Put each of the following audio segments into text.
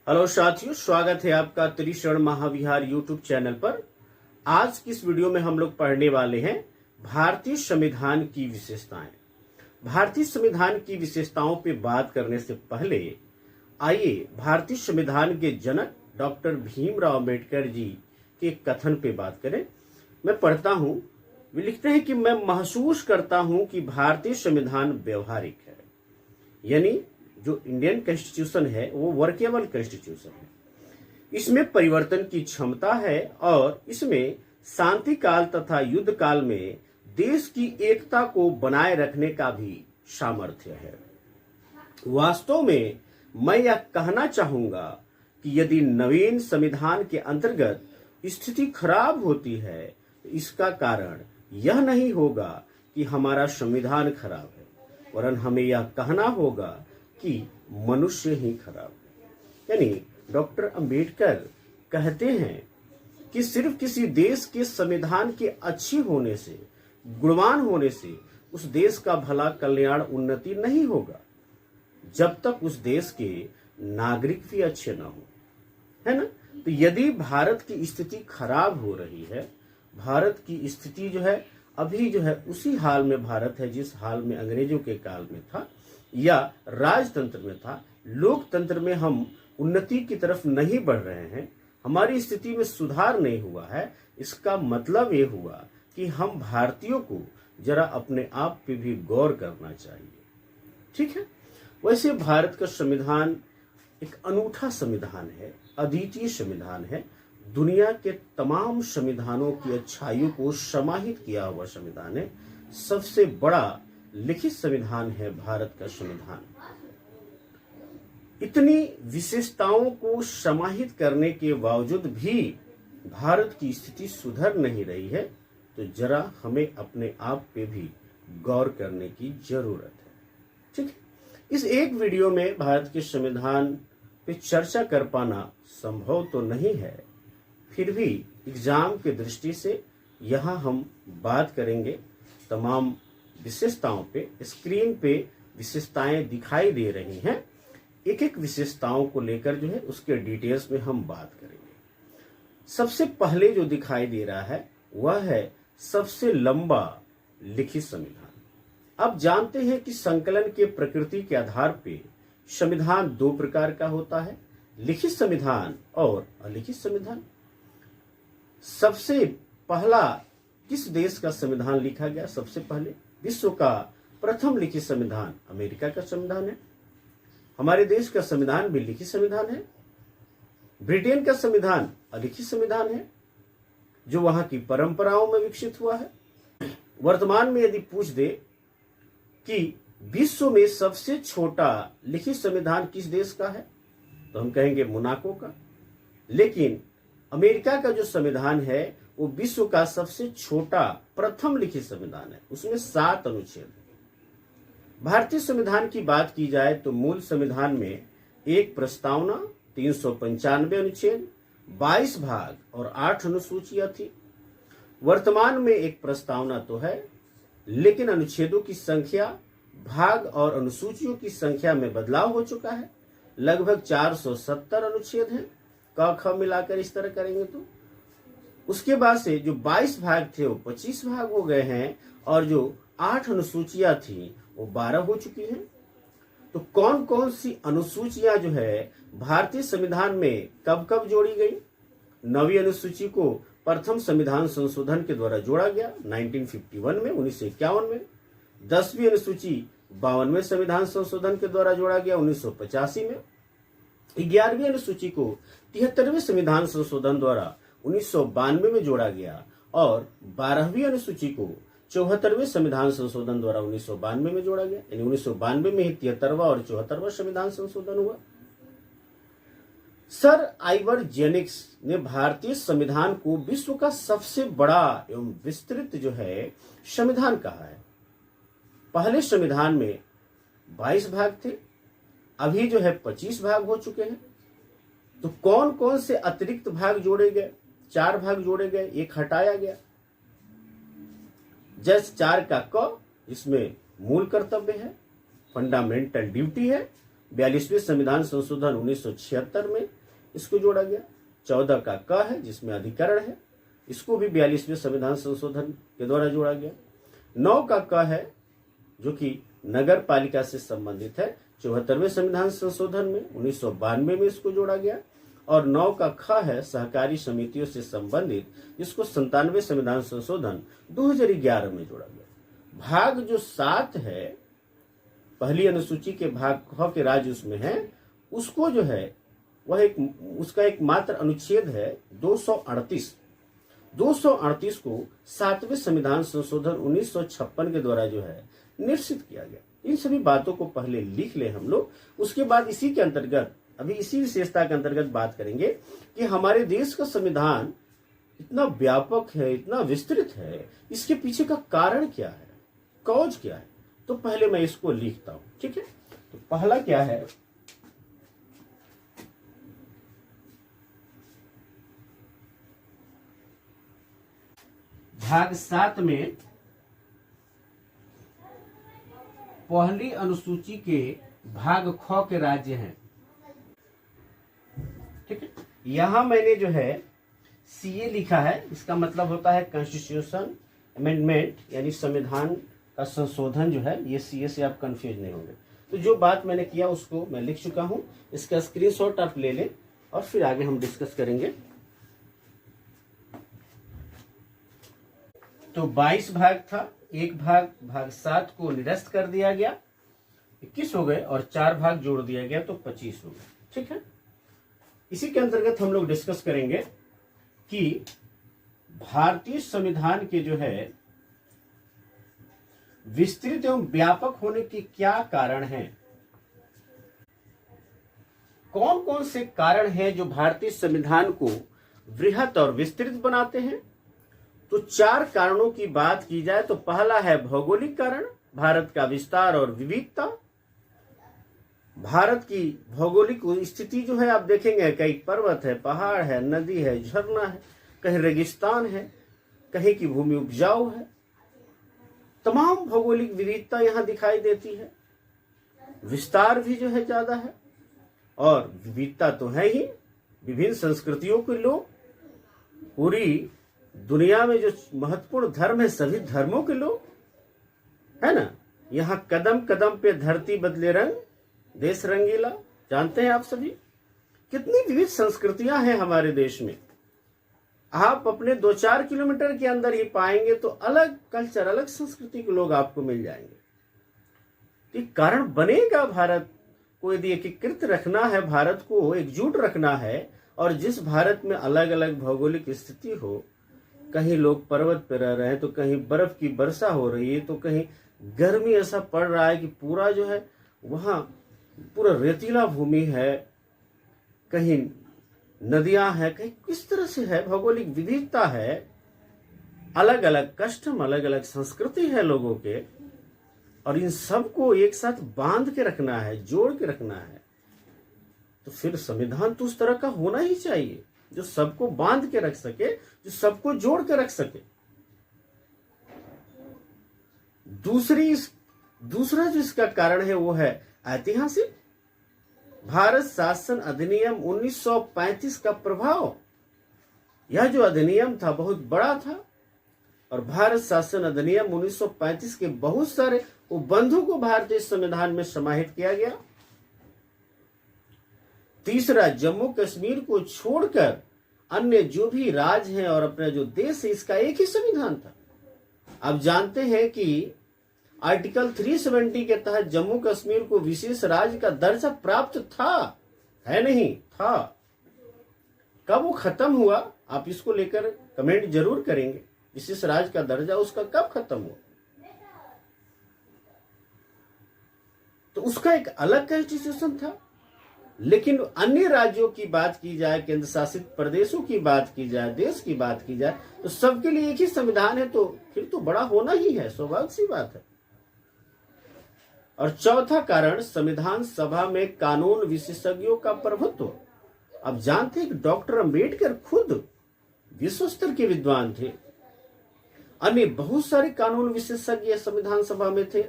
Hello साथियों, स्वागत है आपका त्रिशरण महाविहार यूट्यूब चैनल पर। आज की इस वीडियो में हम लोग पढ़ने वाले हैं भारतीय संविधान की विशेषताएं। भारतीय संविधान की विशेषताओं पे बात करने से पहले आइए भारतीय संविधान के जनक डॉक्टर भीमराव अंबेडकर जी के कथन पे बात करें। मैं पढ़ता हूं, वे लिखते हैं कि मैं महसूस करता हूं कि भारतीय संविधान व्यवहारिक है, यानी जो इंडियन कॉन्स्टिट्यूशन है वो वर्केबल कॉन्स्टिट्यूशन है। इसमें परिवर्तन की क्षमता है और इसमें शांति काल तथा युद्ध काल में देश की एकता को बनाए रखने का भी सामर्थ्य है। वास्तव में मैं यह कहना चाहूंगा कि यदि नवीन संविधान के अंतर्गत स्थिति खराब होती है तो इसका कारण यह नहीं होगा कि हमारा संविधान खराब है, वरन हमें यह कहना होगा कि मनुष्य ही खराब है। यानी डॉक्टर अंबेडकर कहते हैं कि सिर्फ किसी देश के संविधान के अच्छे होने से, गुणवान होने से उस देश का भला, कल्याण, उन्नति नहीं होगा जब तक उस देश के नागरिक भी अच्छे ना हो, है ना। तो यदि भारत की स्थिति खराब हो रही है, भारत की स्थिति जो है अभी जो है उसी हाल में भारत है जिस हाल में अंग्रेजों के काल में था या राजतंत्र में था, लोकतंत्र में हम उन्नति की तरफ नहीं बढ़ रहे हैं, हमारी स्थिति में सुधार नहीं हुआ है, इसका मतलब ये हुआ कि हम भारतीयों को जरा अपने आप पे भी गौर करना चाहिए। ठीक है। वैसे भारत का संविधान एक अनूठा संविधान है, अद्वितीय संविधान है, दुनिया के तमाम संविधानों की अच्छाइयों को समाहित किया हुआ संविधान है, सबसे बड़ा लिखित संविधान है भारत का संविधान। इतनी विशेषताओं को समाहित करने के बावजूद भी भारत की स्थिति सुधर नहीं रही है, तो जरा हमें अपने आप पे भी गौर करने की जरूरत है। ठीक है। इस एक वीडियो में भारत के संविधान पे चर्चा कर पाना संभव तो नहीं है, फिर भी एग्जाम के दृष्टि से यहाँ हम बात करेंगे तमाम विशेषताओं पे। स्क्रीन पे विशेषताएं दिखाई दे रही हैं, एक एक विशेषताओं को लेकर जो है उसके डिटेल्स में हम बात करेंगे। सबसे पहले जो दिखाई दे रहा है वह है सबसे लंबा लिखित संविधान। अब जानते हैं कि संकलन के प्रकृति के आधार पे संविधान दो प्रकार का होता है, लिखित संविधान और अलिखित संविधान। सबसे पहला किस देश का संविधान लिखा गया? सबसे पहले विश्व का प्रथम लिखित संविधान अमेरिका का संविधान है। हमारे देश का संविधान भी लिखित संविधान है। ब्रिटेन का संविधान अलिखित संविधान है जो वहां की परंपराओं में विकसित हुआ है। वर्तमान में यदि पूछ दे कि विश्व में सबसे छोटा लिखित संविधान किस देश का है, तो हम कहेंगे मोनाको का। लेकिन अमेरिका का जो संविधान है वो विश्व का सबसे छोटा प्रथम लिखित संविधान है, उसमें 7 अनुच्छेद है। भारतीय संविधान की बात की जाए तो मूल संविधान में एक प्रस्तावना, 395 अनुच्छेद, 22 भाग और 8 अनुसूचियां थी। वर्तमान में एक प्रस्तावना तो है, लेकिन अनुच्छेदों की संख्या, भाग और अनुसूचियों की संख्या में बदलाव हो चुका है। लगभग 470 अनुच्छेद हैं, क ख मिलाकर इस तरह करेंगे तो। उसके बाद से जो 22 भाग थे वो 25 भाग हो गए हैं और जो 8 अनुसूचियां थी वो 12 हो चुकी हैं। तो कौन कौन सी अनुसूचियां जो है भारतीय संविधान में कब कब जोड़ी गई? 9वीं अनुसूची को प्रथम संविधान संशोधन के द्वारा जोड़ा गया 1951 में, 1951 में। 10वीं अनुसूची 52वें संविधान संशोधन के द्वारा जोड़ा गया 1985 में। 11वीं अनुसूची को 73वें संविधान संशोधन द्वारा 1992 में जोड़ा गया और 12वीं अनुसूची को 74वें संविधान संशोधन द्वारा 1992 में जोड़ा गया। यानी 1992 में ही 73वां और 74वां संविधान संशोधन हुआ। सर आइवर जेनिक्स ने भारतीय संविधान को विश्व का सबसे बड़ा एवं विस्तृत जो है संविधान कहा है। पहले संविधान में 22 भाग थे, अभी जो है 25 भाग हो चुके हैं। तो कौन कौन से अतिरिक्त भाग जोड़े गए? 4 भाग जोड़े गए, एक हटाया गया। जैसे 4 का क, इसमें मूल कर्तव्य है, फंडामेंटल ड्यूटी है, 42वें संविधान संशोधन 1976 में इसको जोड़ा गया। 14 का क है जिसमें अधिकरण है, इसको भी 42वें संविधान संशोधन के द्वारा जोड़ा गया। 9 का क है जो कि नगर पालिका से संबंधित है, 74वें संविधान संशोधन में 1992 में इसको जोड़ा गया। और 9 का ख है सहकारी समितियों से संबंधित, इसको 97वें संविधान संशोधन 2011 में जोड़ा गया। भाग जो 7 है, पहली अनुसूची के भाग ख के राज्य उसमें है, उसको जो है वह उसका एक मात्र अनुच्छेद है 238 को 7वें संविधान संशोधन 1956 के द्वारा जो है निश्चित किया गया। इन सभी बातों को पहले लिख ले हम लोग, उसके बाद इसी के अंतर्गत अभी इसी विशेषता के अंतर्गत बात करेंगे कि हमारे देश का संविधान इतना व्यापक है, इतना विस्तृत है, इसके पीछे का कारण क्या है, कॉज क्या है। तो पहले मैं इसको लिखता हूं, ठीक है। तो पहला क्या है, भाग 7 में पहली अनुसूची के भाग ख के राज्य हैं, ठीक है। यहां मैंने जो है सीए लिखा है, इसका मतलब होता है कॉन्स्टिट्यूशन अमेंडमेंट, यानी संविधान का संशोधन जो है, ये सीए से आप कंफ्यूज नहीं होंगे। तो जो बात मैंने किया उसको मैं लिख चुका हूं, इसका स्क्रीनशॉट आप ले लें और फिर आगे हम डिस्कस करेंगे। तो 22 भाग था, एक भाग 7 को निरस्त कर दिया गया, 21 हो गए, और 4 भाग जोड़ दिया गया तो 25 हो गए, ठीक है। इसी के अंतर्गत हम लोग डिस्कस करेंगे कि भारतीय संविधान के जो है विस्तृत एवं व्यापक होने के क्या कारण हैं, कौन कौन से कारण हैं जो भारतीय संविधान को वृहत और विस्तृत बनाते हैं। तो 4 कारणों की बात की जाए तो पहला है भौगोलिक कारण, भारत का विस्तार और विविधता। भारत की भौगोलिक स्थिति जो है आप देखेंगे, कई पर्वत है, पहाड़ है, नदी है, झरना है, कहीं रेगिस्तान है, कहीं की भूमि उपजाऊ है, तमाम भौगोलिक विविधता यहां दिखाई देती है। विस्तार भी जो है ज्यादा है, और विविधता तो है ही, विभिन्न संस्कृतियों के लोग, पूरी दुनिया में जो महत्वपूर्ण धर्म है सभी धर्मों के लोग, है ना। यहाँ कदम कदम पे धरती बदले रंग, देश रंगीला, जानते हैं आप सभी। कितनी विविध संस्कृतियां हैं हमारे देश में। आप अपने 2-4 किलोमीटर के अंदर ही पाएंगे तो अलग कल्चर, अलग संस्कृति के लोग आपको मिल जाएंगे। एक कारण बनेगा भारत को, यदि एकीकृत रखना है, भारत को एकजुट रखना है, और जिस भारत में अलग अलग भौगोलिक स्थिति हो, कहीं लोग पर्वत पर रह रहे हैं तो कहीं बर्फ की वर्षा हो रही है, तो कहीं गर्मी ऐसा पड़ रहा है कि पूरा जो है वहां पूरा रेतीला भूमि है, कहीं नदियां हैं, कहीं किस तरह से है, भौगोलिक विविधता है, अलग अलग कस्टम, अलग अलग संस्कृति है लोगों के, और इन सबको एक साथ बांध के रखना है, जोड़ के रखना है। तो फिर संविधान तो उस तरह का होना ही चाहिए जो सबको बांध के रख सके, जो सबको जोड़ के रख सके। दूसरा जो इसका कारण है वो है ऐतिहासिक। भारत शासन अधिनियम 1935 का प्रभाव, यह जो अधिनियम था बहुत बड़ा था, और भारत शासन अधिनियम 1935 के बहुत सारे उपबंधों को भारतीय संविधान में समाहित किया गया। तीसरा, जम्मू कश्मीर को छोड़कर अन्य जो भी राज्य हैं और अपना जो देश है, इसका एक ही संविधान था। आप जानते हैं कि आर्टिकल 370 के तहत जम्मू कश्मीर को विशेष राज्य का दर्जा प्राप्त था, है नहीं था। कब वो खत्म हुआ, आप इसको लेकर कमेंट जरूर करेंगे। विशेष राज्य का दर्जा उसका कब खत्म हुआ, तो उसका एक अलग कॉन्स्टिट्यूशन था। लेकिन अन्य राज्यों की बात की जाए, केंद्र शासित प्रदेशों की बात की जाए, देश की बात की जाए, तो सबके लिए एक ही संविधान है, तो फिर तो बड़ा होना ही है, स्वाभाविक सी बात है। और चौथा कारण, संविधान सभा में कानून विशेषज्ञों का प्रभुत्व। अब जानते हैं कि डॉक्टर अंबेडकर खुद विश्व स्तर के विद्वान थे, अन्य बहुत सारे कानून विशेषज्ञ संविधान सभा में थे।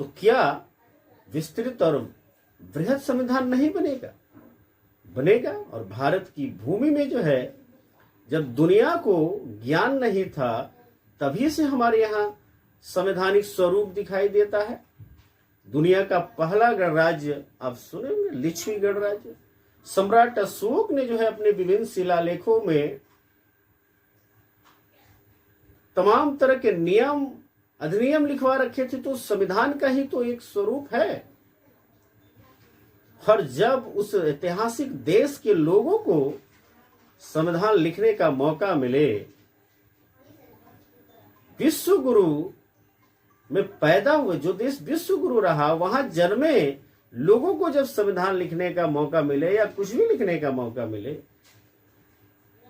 तो क्या विस्तृत और बृहद संविधान नहीं बनेगा। और भारत की भूमि में जो है, जब दुनिया को ज्ञान नहीं था, तभी से हमारे यहाँ संवैधानिक स्वरूप दिखाई देता है। दुनिया का पहला गणराज्य आप सुनेंगे, लिच्छवी गणराज्य। सम्राट अशोक ने जो है अपने विभिन्न शिलालेखों में तमाम तरह के नियम अधिनियम लिखवा रखे थे, तो संविधान का ही तो एक स्वरूप है। और जब उस ऐतिहासिक देश के लोगों को संविधान लिखने का मौका मिले, विश्व गुरु में पैदा हुए जो देश विश्व गुरु रहा, वहां जन्मे लोगों को जब संविधान लिखने का मौका मिले या कुछ भी लिखने का मौका मिले,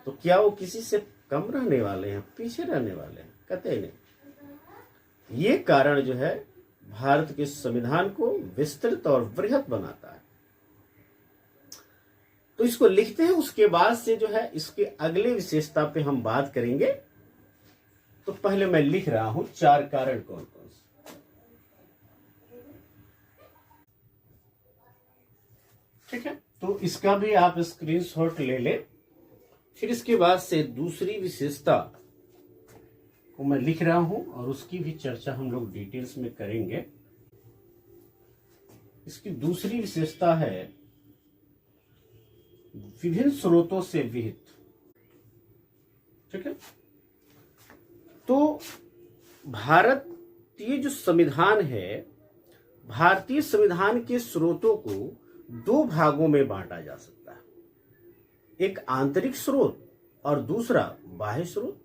तो क्या वो किसी से कम रहने वाले हैं, पीछे रहने वाले हैं? कतई नहीं। ये कारण जो है भारत के संविधान को विस्तृत और बृहद बनाता है। तो इसको लिखते हैं, उसके बाद से जो है इसके अगले विशेषता पे हम बात करेंगे। तो पहले मैं लिख रहा हूं 4 कारण कौन कौन से। ठीक है, तो इसका भी आप स्क्रीनशॉट ले लें। फिर इसके बाद से दूसरी विशेषता को मैं लिख रहा हूं और उसकी भी चर्चा हम लोग डिटेल्स में करेंगे। इसकी दूसरी विशेषता है विभिन्न स्रोतों से विहित। ठीक है, तो भारतीय जो संविधान है, भारतीय संविधान के स्रोतों को 2 भागों में बांटा जा सकता है, एक आंतरिक स्रोत और दूसरा बाह्य स्रोत।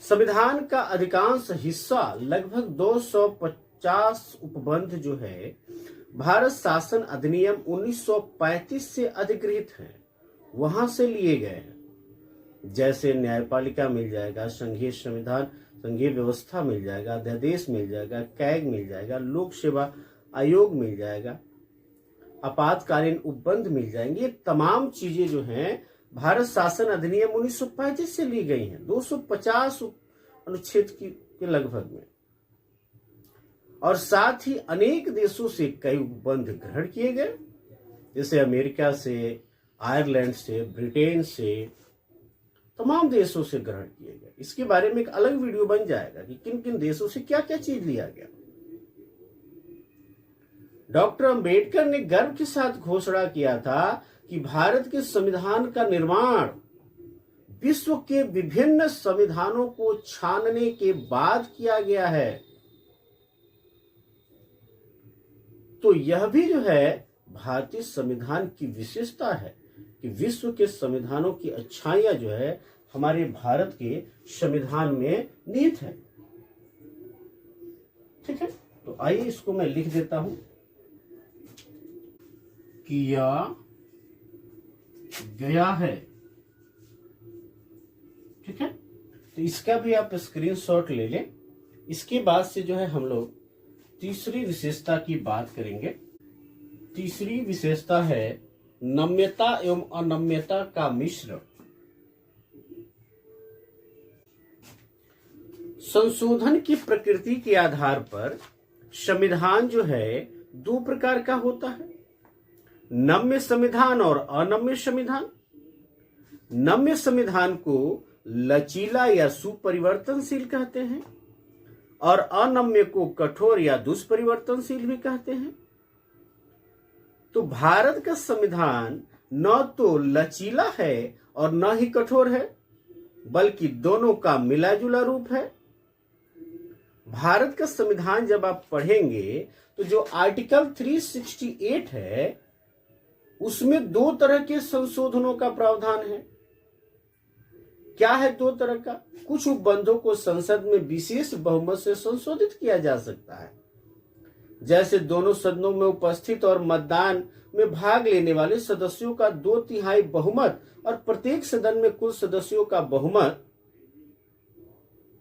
संविधान का अधिकांश हिस्सा लगभग 250 उपबंध जो है भारत शासन अधिनियम 1935 से अधिगृहित हैं, वहां से लिए गए हैं। जैसे न्यायपालिका मिल जाएगा, संघीय संविधान संघीय व्यवस्था मिल जाएगा, अध्यादेश मिल जाएगा, कैग मिल जाएगा, लोक सेवा आयोग मिल जाएगा, आपातकालीन उपबंध मिल जाएंगे। ये तमाम चीजें जो हैं भारत शासन अधिनियम 1935 से ली गई हैं, 250 अनुच्छेद के लगभग में। और साथ ही अनेक देशों से कई उपबंध ग्रहण किए गए, जैसे अमेरिका से, आयरलैंड से, ब्रिटेन से, तमाम देशों से ग्रहण किए गए। इसके बारे में एक अलग वीडियो बन जाएगा कि किन किन देशों से क्या क्या चीज लिया गया। डॉक्टर अंबेडकर ने गर्व के साथ घोषणा किया था कि भारत के संविधान का निर्माण विश्व के विभिन्न संविधानों को छानने के बाद किया गया है। तो यह भी जो है भारतीय संविधान की विशेषता है कि विश्व के संविधानों की अच्छाइयां जो है हमारे भारत के संविधान में निहित है। ठीक है, तो आइए इसको मैं लिख देता हूं। किया गया है। ठीक है, तो इसका भी आप स्क्रीनशॉट ले लें। इसके बाद से जो है हम लोग तीसरी विशेषता की बात करेंगे। तीसरी विशेषता है नम्यता एवं अनम्यता का मिश्रण। संशोधन की प्रकृति के आधार पर संविधान जो है 2 प्रकार का होता है, नम्य संविधान और अनम्य संविधान। नम्य संविधान को लचीला या सुपरिवर्तनशील कहते हैं और अनम्य को कठोर या दुष्परिवर्तनशील भी कहते हैं। तो भारत का संविधान न तो लचीला है और न ही कठोर है, बल्कि दोनों का मिला जुला रूप है। भारत का संविधान जब आप पढ़ेंगे तो जो आर्टिकल 368 है उसमें 2 तरह के संशोधनों का प्रावधान है। क्या है 2 तरह का? कुछ उपबंधों को संसद में विशेष बहुमत से संशोधित किया जा सकता है, जैसे दोनों सदनों में उपस्थित और मतदान में भाग लेने वाले सदस्यों का 2/3 बहुमत और प्रत्येक सदन में कुल सदस्यों का बहुमत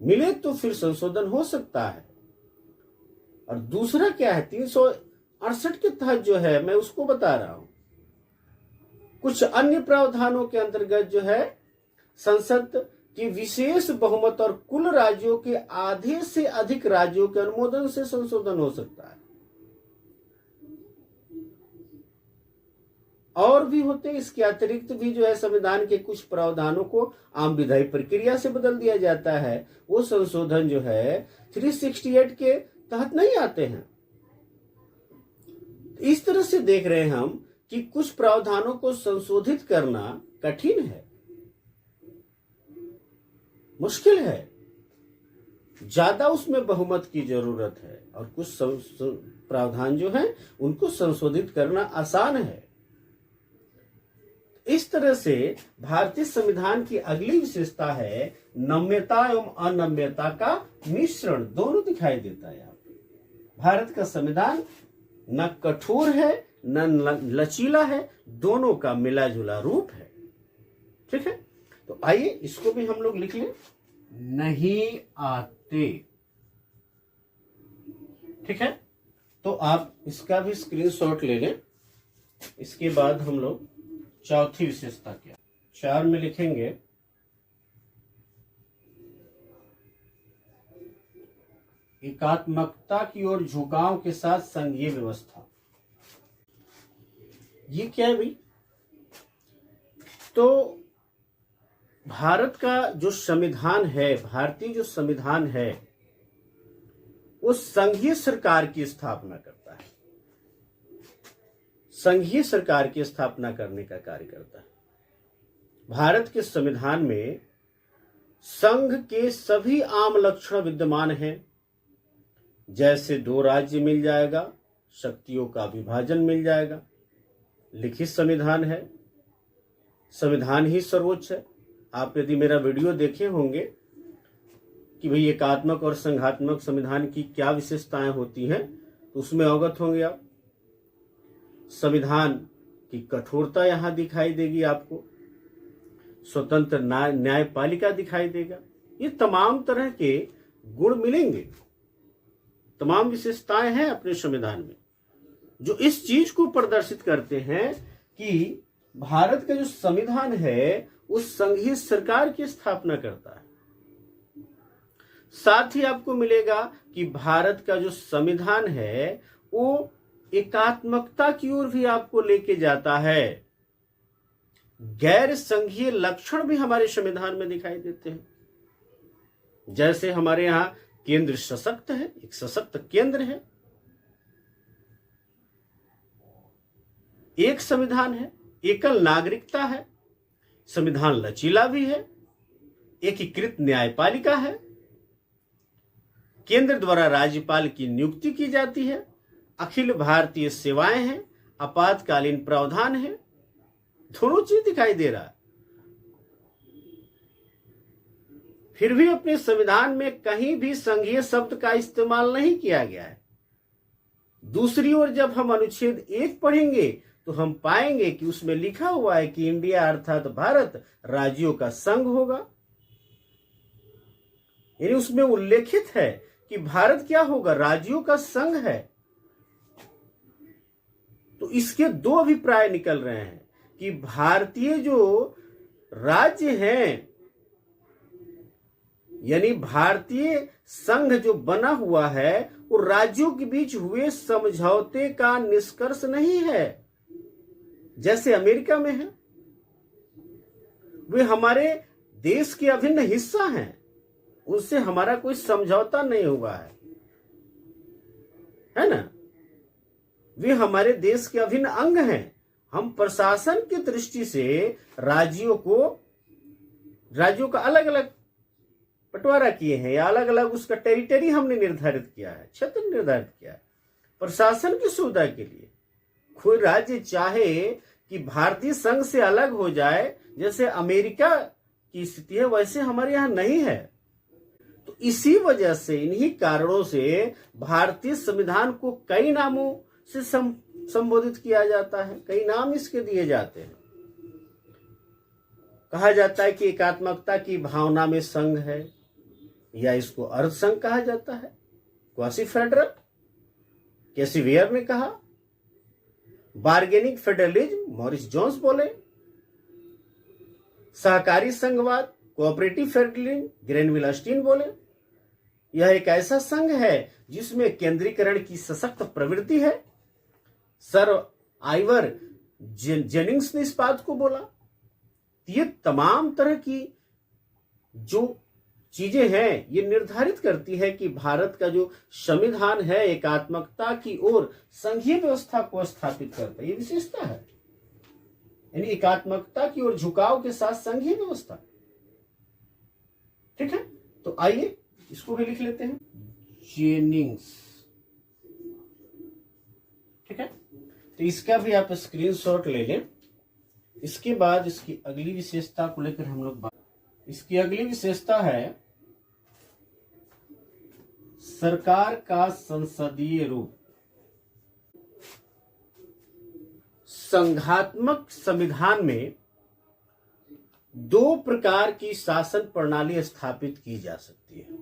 मिले तो फिर संशोधन हो सकता है। और दूसरा क्या है 368 के तहत जो है मैं उसको बता रहा हूं। कुछ अन्य प्रावधानों के अंतर्गत जो है संसद कि विशेष बहुमत और कुल राज्यों के आधे से अधिक राज्यों के अनुमोदन से संशोधन हो सकता है। और भी होते, इसके अतिरिक्त भी जो है संविधान के कुछ प्रावधानों को आम विधायी प्रक्रिया से बदल दिया जाता है। वो संशोधन जो है 368 के तहत नहीं आते हैं। इस तरह से देख रहे हैं हम कि कुछ प्रावधानों को संशोधित करना कठिन है, मुश्किल है, ज्यादा उसमें बहुमत की जरूरत है, और कुछ प्रावधान जो है उनको संशोधित करना आसान है। इस तरह से भारतीय संविधान की अगली विशेषता है नम्यता एवं अनम्यता का मिश्रण, दोनों दिखाई देता है यहाँ पे। भारत का संविधान न कठोर है न लचीला है, दोनों का मिला जुला रूप है। ठीक है, तो आइए इसको भी हम लोग लिख लें, नहीं आते। ठीक है, तो आप इसका भी स्क्रीनशॉट ले लें। इसके बाद हम लोग चौथी विशेषता क्या 4 में लिखेंगे, एकात्मकता की ओर झुकाव के साथ संघीय व्यवस्था। ये क्या है भाई? तो भारत का जो संविधान है, भारतीय जो संविधान है, वो संघीय सरकार की स्थापना करता है, संघीय सरकार की स्थापना करने का कार्य करता है। भारत के संविधान में संघ के सभी आम लक्षण विद्यमान हैं, जैसे 2 राज्य मिल जाएगा, शक्तियों का विभाजन मिल जाएगा, लिखित संविधान है, संविधान ही सर्वोच्च है। आप यदि मेरा वीडियो देखे होंगे कि भाई एकात्मक और संघात्मक संविधान की क्या विशेषताएं होती हैं, तो उसमें अवगत होंगे आप। संविधान की कठोरता यहां दिखाई देगी आपको, स्वतंत्र न्यायपालिका दिखाई देगा, ये तमाम तरह के गुण मिलेंगे, तमाम विशेषताएं हैं अपने संविधान में जो इस चीज को प्रदर्शित करते हैं कि भारत का जो संविधान है उस संघीय सरकार की स्थापना करता है। साथ ही आपको मिलेगा कि भारत का जो संविधान है वो एकात्मकता की ओर भी आपको लेके जाता है। गैर संघीय लक्षण भी हमारे संविधान में दिखाई देते हैं, जैसे हमारे यहां केंद्र सशक्त है, एक सशक्त केंद्र है, एक संविधान है, एकल नागरिकता है, संविधान लचीला भी है, एकीकृत न्यायपालिका है, केंद्र द्वारा राज्यपाल की नियुक्ति की जाती है, अखिल भारतीय सेवाएं हैं, आपातकालीन प्रावधान है, दोनों चीज दिखाई दे रहा है। फिर भी अपने संविधान में कहीं भी संघीय शब्द का इस्तेमाल नहीं किया गया है। दूसरी ओर जब हम अनुच्छेद 1 पढ़ेंगे तो हम पाएंगे कि उसमें लिखा हुआ है कि इंडिया अर्थात भारत राज्यों का संघ होगा, यानी उसमें उल्लेखित है कि भारत क्या होगा, राज्यों का संघ है। तो इसके 2 अभिप्राय निकल रहे हैं कि भारतीय जो राज्य हैं, यानी भारतीय संघ जो बना हुआ है वो राज्यों के बीच हुए समझौते का निष्कर्ष नहीं है, जैसे अमेरिका में है। वे हमारे देश के अभिन्न हिस्सा हैं, उनसे हमारा कोई समझौता नहीं हुआ है ना। वे हमारे देश के अभिन्न अंग हैं। हम प्रशासन की दृष्टि से राज्यों का अलग अलग बंटवारा किए हैं, या अलग अलग उसका टेरिटरी हमने निर्धारित किया है, क्षेत्र निर्धारित किया है प्रशासन की सुविधा के लिए। कोई राज्य चाहे कि भारतीय संघ से अलग हो जाए, जैसे अमेरिका की स्थिति है, वैसे हमारे यहां नहीं है। तो इसी वजह से, इन्हीं कारणों से भारतीय संविधान को कई नामों से संबोधित किया जाता है, कई नाम इसके दिए जाते हैं। कहा जाता है कि एकात्मकता की भावना में संघ है, या इसको अर्ध संघ कहा जाता है, क्वासी फेडरल, कैसिवियर ने कहा, बार्गेनिंग फेडरलिज्म, मॉरिस जोन्स बोले, सहकारी संघवाद, कोऑपरेटिव फेडरलिज्म ग्रेनविल स्टीन बोले। यह एक ऐसा संघ है जिसमें केंद्रीकरण की सशक्त प्रवृत्ति है। सर आइवर जेनिंग्स ने इस बात को बोला। ये तमाम तरह की जो चीजें हैं ये निर्धारित करती है कि भारत का जो संविधान है एकात्मकता की ओर संघीय व्यवस्था को स्थापित करता है। ये विशेषता है, यानी एकात्मकता की ओर झुकाव के साथ संघीय व्यवस्था। ठीक है, तो आइए इसको भी लिख लेते हैं, जेनिंग्स। ठीक है, तो इसका भी आप स्क्रीनशॉट ले लें। इसके बाद इसकी अगली विशेषता को लेकर हम लोग इसकी अगली विशेषता है सरकार का संसदीय रूप। संघात्मक संविधान में दो प्रकार की शासन प्रणाली स्थापित की जा सकती है,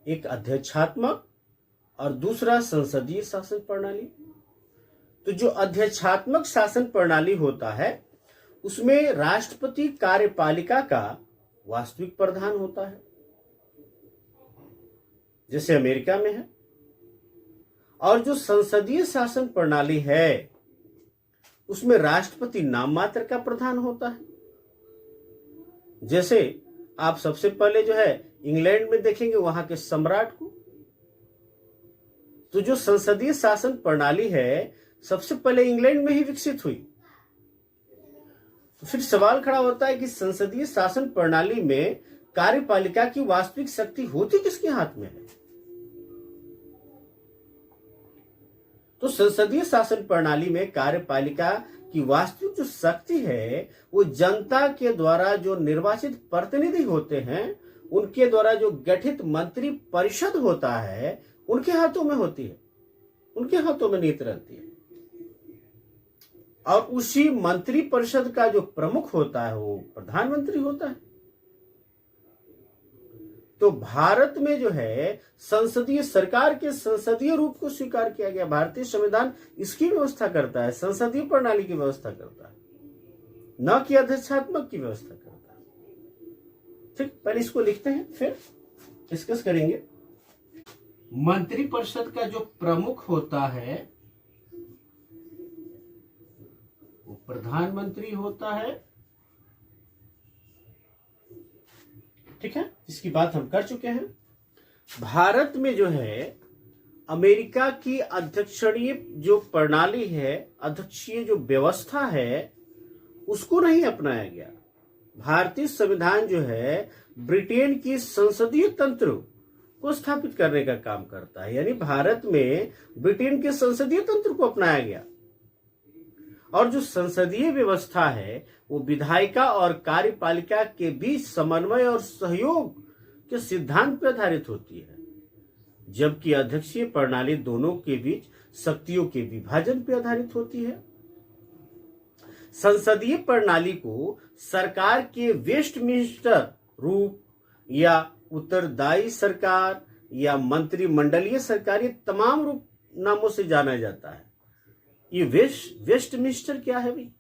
एक अध्यक्षात्मक और दूसरा संसदीय शासन प्रणाली। तो जो अध्यक्षात्मक शासन प्रणाली होता है उसमें राष्ट्रपति कार्यपालिका का वास्तविक प्रधान होता है, जैसे अमेरिका में है। और जो संसदीय शासन प्रणाली है उसमें राष्ट्रपति नाम मात्र का प्रधान होता है। जैसे आप सबसे पहले जो है इंग्लैंड में देखेंगे वहां के सम्राट को। तो जो संसदीय शासन प्रणाली है सबसे पहले इंग्लैंड में ही विकसित हुई। तो फिर सवाल खड़ा होता है कि संसदीय शासन प्रणाली में कार्यपालिका की वास्तविक शक्ति होती किसके हाथ में है? तो संसदीय शासन प्रणाली में कार्यपालिका की वास्तविक जो शक्ति है वो जनता के द्वारा जो निर्वाचित प्रतिनिधि होते हैं उनके द्वारा जो गठित मंत्री परिषद होता है उनके हाथों में होती है, उनके हाथों में नीति रहती है। और उसी मंत्री परिषद का जो प्रमुख होता है वो प्रधानमंत्री होता है। तो भारत में जो है संसदीय सरकार के संसदीय रूप को स्वीकार किया गया। भारतीय संविधान इसकी व्यवस्था करता है, संसदीय प्रणाली की व्यवस्था करता है, न कि अध्यक्षात्मक की व्यवस्था करता है। ठीक, पहले इसको लिखते हैं फिर डिस्कस करेंगे। मंत्री परिषद का जो प्रमुख होता है वो प्रधानमंत्री होता है। ठीक है, इसकी बात हम कर चुके हैं। भारत में जो है अमेरिका की अध्यक्षीय जो प्रणाली है, अध्यक्षीय जो व्यवस्था है उसको नहीं अपनाया गया। भारतीय संविधान जो है ब्रिटेन की संसदीय तंत्र को स्थापित करने का काम करता है, यानी भारत में ब्रिटेन के संसदीय तंत्र को अपनाया गया। और जो संसदीय व्यवस्था है वो विधायिका और कार्यपालिका के बीच समन्वय और सहयोग के सिद्धांत पर आधारित होती है, जबकि अध्यक्षीय प्रणाली दोनों के बीच शक्तियों के विभाजन पर आधारित होती है। संसदीय प्रणाली को सरकार के वेस्टमिंस्टर रूप या उत्तरदायी सरकार या मंत्रिमंडलीय सरकार, ये तमाम रूप नामों से जाना जाता है। ये वेस्टमिंस्टर क्या है भाई?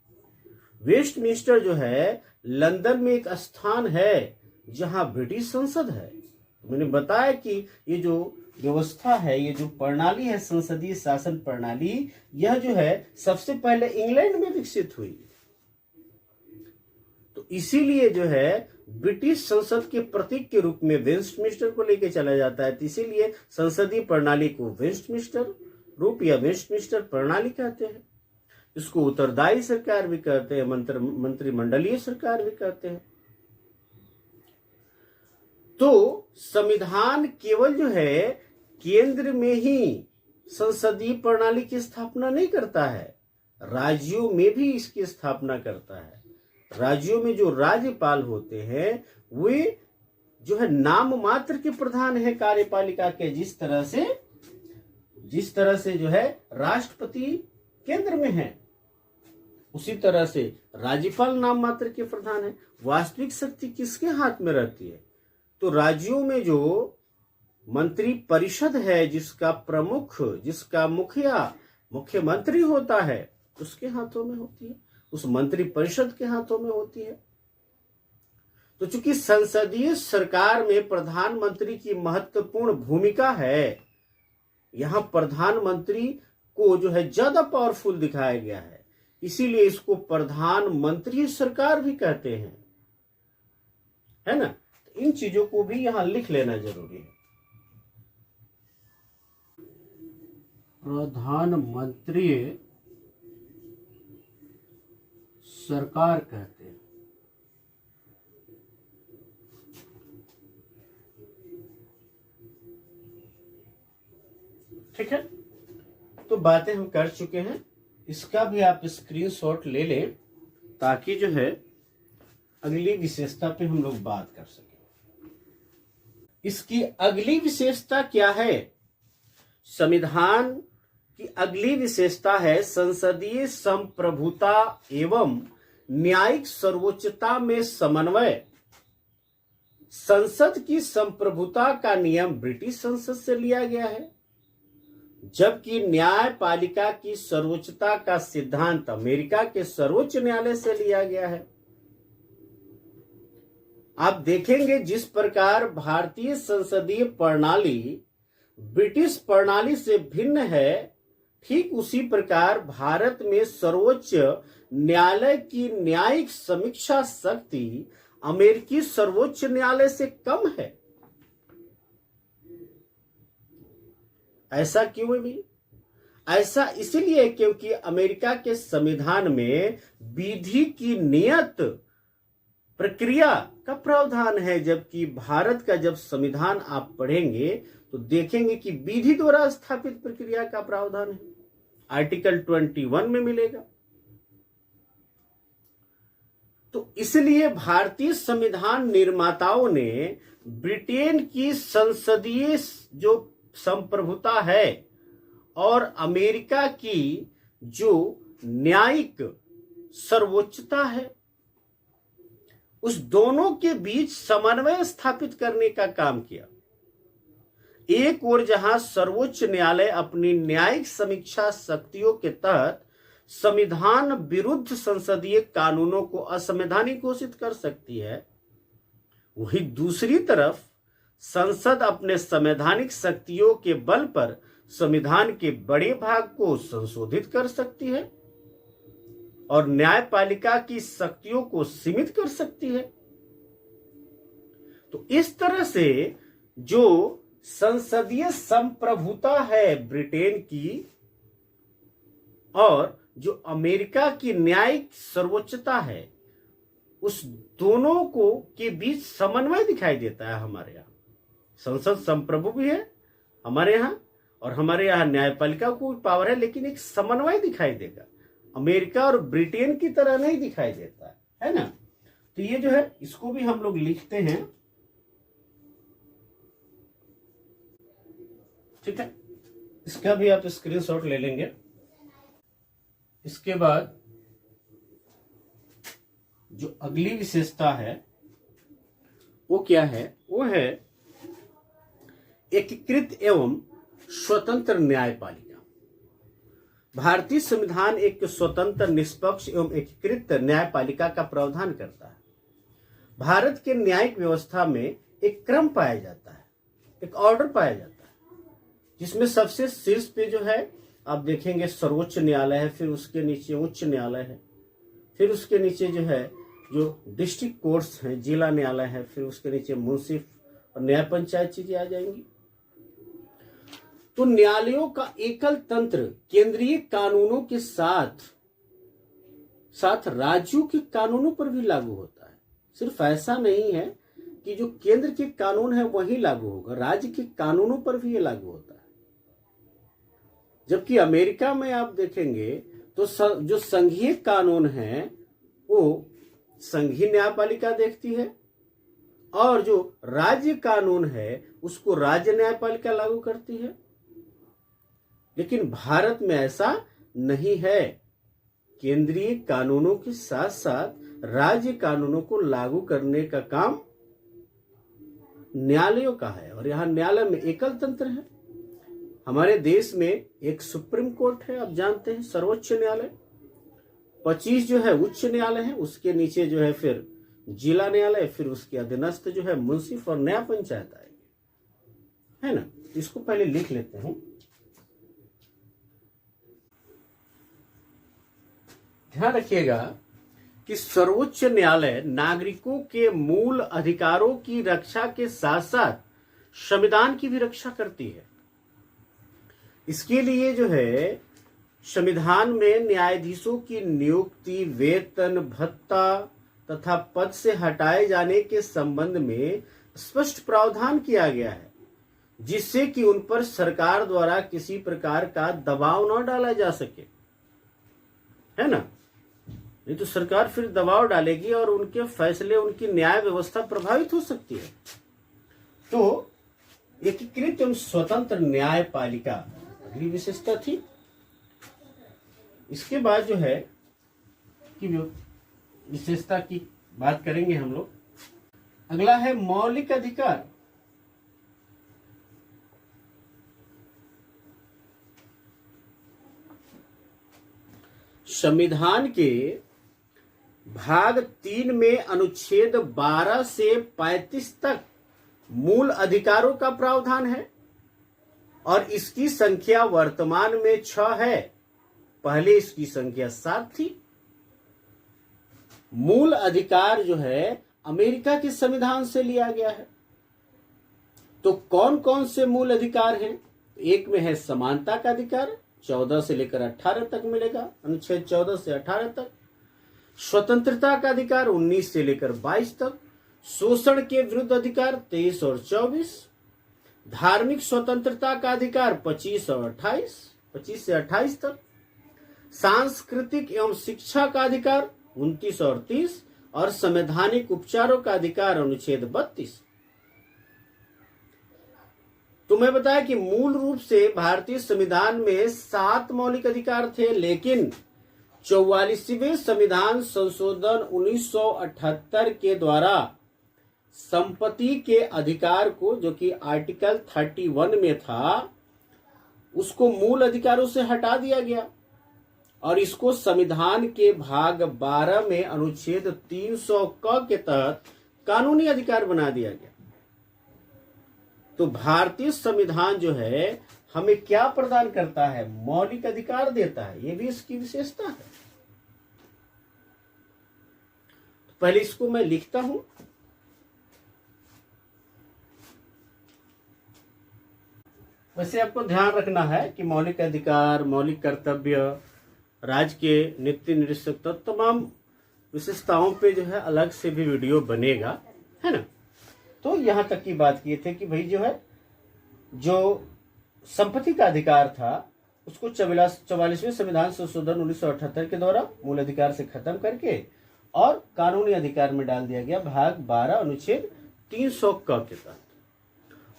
वेस्टमिंस्टर जो है लंदन में एक स्थान है जहां ब्रिटिश संसद है। मैंने बताया कि ये जो व्यवस्था है, ये जो प्रणाली है संसदीय शासन प्रणाली, यह जो है सबसे पहले इंग्लैंड में विकसित हुई। तो इसीलिए जो है ब्रिटिश संसद के प्रतीक के रूप में वेस्टमिंस्टर को लेकर चला जाता है। तो इसीलिए संसदीय प्रणाली को वेस्टमिंस्टर रूप या वेस्टमिंस्टर प्रणाली कहते हैं। इसको उत्तरदायी सरकार भी कहते हैं, मंत्रिमंडलीय सरकार भी कहते हैं। तो संविधान केवल जो है केंद्र में ही संसदीय प्रणाली की स्थापना नहीं करता है, राज्यों में भी इसकी स्थापना करता है। राज्यों में जो राज्यपाल होते हैं वे जो है नाम मात्र के प्रधान है कार्यपालिका के। जिस तरह से जो है राष्ट्रपति केंद्र में है उसी तरह से राज्यपाल नाम मात्र के प्रधान है। वास्तविक शक्ति किसके हाथ में रहती है? तो राज्यों में जो मंत्री परिषद है जिसका प्रमुख, जिसका मुख्यमंत्री होता है, उसके हाथों में होती है, उस मंत्री परिषद के हाथों में होती है। तो चूंकि संसदीय सरकार में प्रधानमंत्री की महत्वपूर्ण भूमिका है, यहां प्रधानमंत्री को जो है ज्यादा पावरफुल दिखाया गया है, इसीलिए इसको प्रधानमंत्री सरकार भी कहते हैं, है ना। तो इन चीजों को भी यहां लिख लेना जरूरी है। प्रधानमंत्री सरकार कहते हैं। ठीक है, तो बातें हम कर चुके हैं, इसका भी आप स्क्रीनशॉट ले लें ताकि जो है अगली विशेषता पे हम लोग बात कर सकें। इसकी अगली विशेषता क्या है? संविधान की अगली विशेषता है संसदीय संप्रभुता एवं न्यायिक सर्वोच्चता में समन्वय। संसद की संप्रभुता का नियम ब्रिटिश संसद से लिया गया है, जबकि न्यायपालिका की सर्वोच्चता का सिद्धांत अमेरिका के सर्वोच्च न्यायालय से लिया गया है। आप देखेंगे जिस प्रकार भारतीय संसदीय प्रणाली ब्रिटिश प्रणाली से भिन्न है, ठीक उसी प्रकार भारत में सर्वोच्च न्यायालय की न्यायिक समीक्षा शक्ति अमेरिकी सर्वोच्च न्यायालय से कम है। ऐसा क्यों भी? ऐसा इसलिए क्योंकि अमेरिका के संविधान में विधि की नियत प्रक्रिया का प्रावधान है, जबकि भारत का जब संविधान आप पढ़ेंगे तो देखेंगे कि विधि द्वारा स्थापित प्रक्रिया का प्रावधान है, आर्टिकल 21 में मिलेगा। तो इसलिए भारतीय संविधान निर्माताओं ने ब्रिटेन की संसदीय जो संप्रभुता है और अमेरिका की जो न्यायिक सर्वोच्चता है, उस दोनों के बीच समन्वय स्थापित करने का काम किया। एक ओर जहां सर्वोच्च न्यायालय अपनी न्यायिक समीक्षा शक्तियों के तहत संविधान विरुद्ध संसदीय कानूनों को असंवैधानिक घोषित कर सकती है, वहीं दूसरी तरफ संसद अपने संवैधानिक शक्तियों के बल पर संविधान के बड़े भाग को संशोधित कर सकती है और न्यायपालिका की शक्तियों को सीमित कर सकती है। तो इस तरह से जो संसदीय संप्रभुता है ब्रिटेन की और जो अमेरिका की न्यायिक सर्वोच्चता है, उस दोनों को के बीच समन्वय दिखाई देता है। हमारे यहाँ संसद संप्रभु भी है हमारे यहाँ, और हमारे यहाँ न्यायपालिका को भी पावर है, लेकिन एक समन्वय दिखाई देगा। अमेरिका और ब्रिटेन की तरह नहीं दिखाई देता है ना। तो ये जो है इसको भी हम लोग लिखते हैं, ठीक है। इसका भी आप स्क्रीनशॉट ले लेंगे। इसके बाद जो अगली विशेषता है वो क्या है? वो है एकीकृत एवं स्वतंत्र न्यायपालिका। भारतीय संविधान एक स्वतंत्र, निष्पक्ष एवं एकीकृत न्यायपालिका का प्रावधान करता है। भारत के न्यायिक व्यवस्था में एक क्रम पाया जाता है, एक ऑर्डर पाया जाता है, जिसमें सबसे शीर्ष पे जो है आप देखेंगे सर्वोच्च न्यायालय है, फिर उसके नीचे उच्च न्यायालय है, फिर उसके नीचे जो है जो डिस्ट्रिक्ट कोर्ट्स हैं, जिला न्यायालय है, फिर उसके नीचे मुंसिफ और न्याय पंचायत चीजें आ जाएंगी। तो न्यायालयों का एकल तंत्र केंद्रीय कानूनों के साथ साथ राज्यों के कानूनों पर भी लागू होता है। सिर्फ ऐसा नहीं है कि जो केंद्र के कानून है वही लागू होगा, राज्य के कानूनों पर भी ये लागू होता है। जबकि अमेरिका में आप देखेंगे तो जो संघीय कानून है वो संघीय न्यायपालिका देखती है, और जो राज्य कानून है उसको राज्य न्यायपालिका लागू करती है। लेकिन भारत में ऐसा नहीं है। केंद्रीय कानूनों के साथ साथ राज्य कानूनों को लागू करने का काम न्यायालयों का है, और यहां न्यायालय में एकल तंत्र है। हमारे देश में एक सुप्रीम कोर्ट है, आप जानते हैं, सर्वोच्च न्यायालय। 25 जो है उच्च न्यायालय है, उसके नीचे जो है फिर जिला न्यायालय, फिर उसके अधीनस्थ जो है मुंसिफ और न्याय पंचायत आएगी, है ना। इसको पहले लिख लेते हैं। ध्यान रखिएगा कि सर्वोच्च न्यायालय नागरिकों के मूल अधिकारों की रक्षा के साथ साथ संविधान की भी रक्षा करती है। इसके लिए जो है संविधान में न्यायाधीशों की नियुक्ति, वेतन, भत्ता तथा पद से हटाए जाने के संबंध में स्पष्ट प्रावधान किया गया है, जिससे कि उन पर सरकार द्वारा किसी प्रकार का दबाव न डाला जा सके, है ना। नहीं तो सरकार फिर दबाव डालेगी और उनके फैसले, उनकी न्याय व्यवस्था प्रभावित हो सकती है। तो एकीकृत एवं स्वतंत्र न्यायपालिका अगली विशेषता थी। इसके बाद जो है कि विशेषता की बात करेंगे हम लोग। अगला है मौलिक अधिकार। संविधान के भाग 3 में अनुच्छेद 12 से 35 तक मूल अधिकारों का प्रावधान है और इसकी संख्या वर्तमान में 6 है। पहले इसकी संख्या 7 थी। मूल अधिकार जो है अमेरिका के संविधान से लिया गया है। तो कौन कौन से मूल अधिकार हैं? एक में है समानता का अधिकार, 14 से लेकर 18 तक मिलेगा, अनुच्छेद 14 से 18 तक। स्वतंत्रता का अधिकार 19 से लेकर 22 तक। शोषण के विरुद्ध अधिकार 23 और 24। धार्मिक स्वतंत्रता का अधिकार 25 से 28 तक। सांस्कृतिक एवं शिक्षा का अधिकार 29 और 30 और संवैधानिक उपचारों का अधिकार अनुच्छेद 32। तुम्हें बताया कि मूल रूप से भारतीय संविधान में 7 मौलिक अधिकार थे, लेकिन 44वें संविधान संशोधन 1978 के द्वारा संपत्ति के अधिकार को, जो कि आर्टिकल 31 में था, उसको मूल अधिकारों से हटा दिया गया और इसको संविधान के भाग 12 में अनुच्छेद 300 क के तहत कानूनी अधिकार बना दिया गया। तो भारतीय संविधान जो है हमें क्या प्रदान करता है? मौलिक अधिकार देता है। यह भी इसकी विशेषता है। तो पहले इसको मैं लिखता हूं। वैसे आपको ध्यान रखना है कि मौलिक अधिकार, मौलिक कर्तव्य, राज्य के नीति निर्देशक तत्व, तमाम विशेषताओं पे जो है अलग से भी वीडियो बनेगा, है ना। तो यहां तक की बात किए थे कि भाई जो है जो संपत्ति का अधिकार था उसको 44वें संविधान संशोधन 1978 के द्वारा मूल अधिकार से खत्म करके और कानूनी अधिकार में डाल दिया गया भाग 12 अनुच्छेद 300 क के तहत।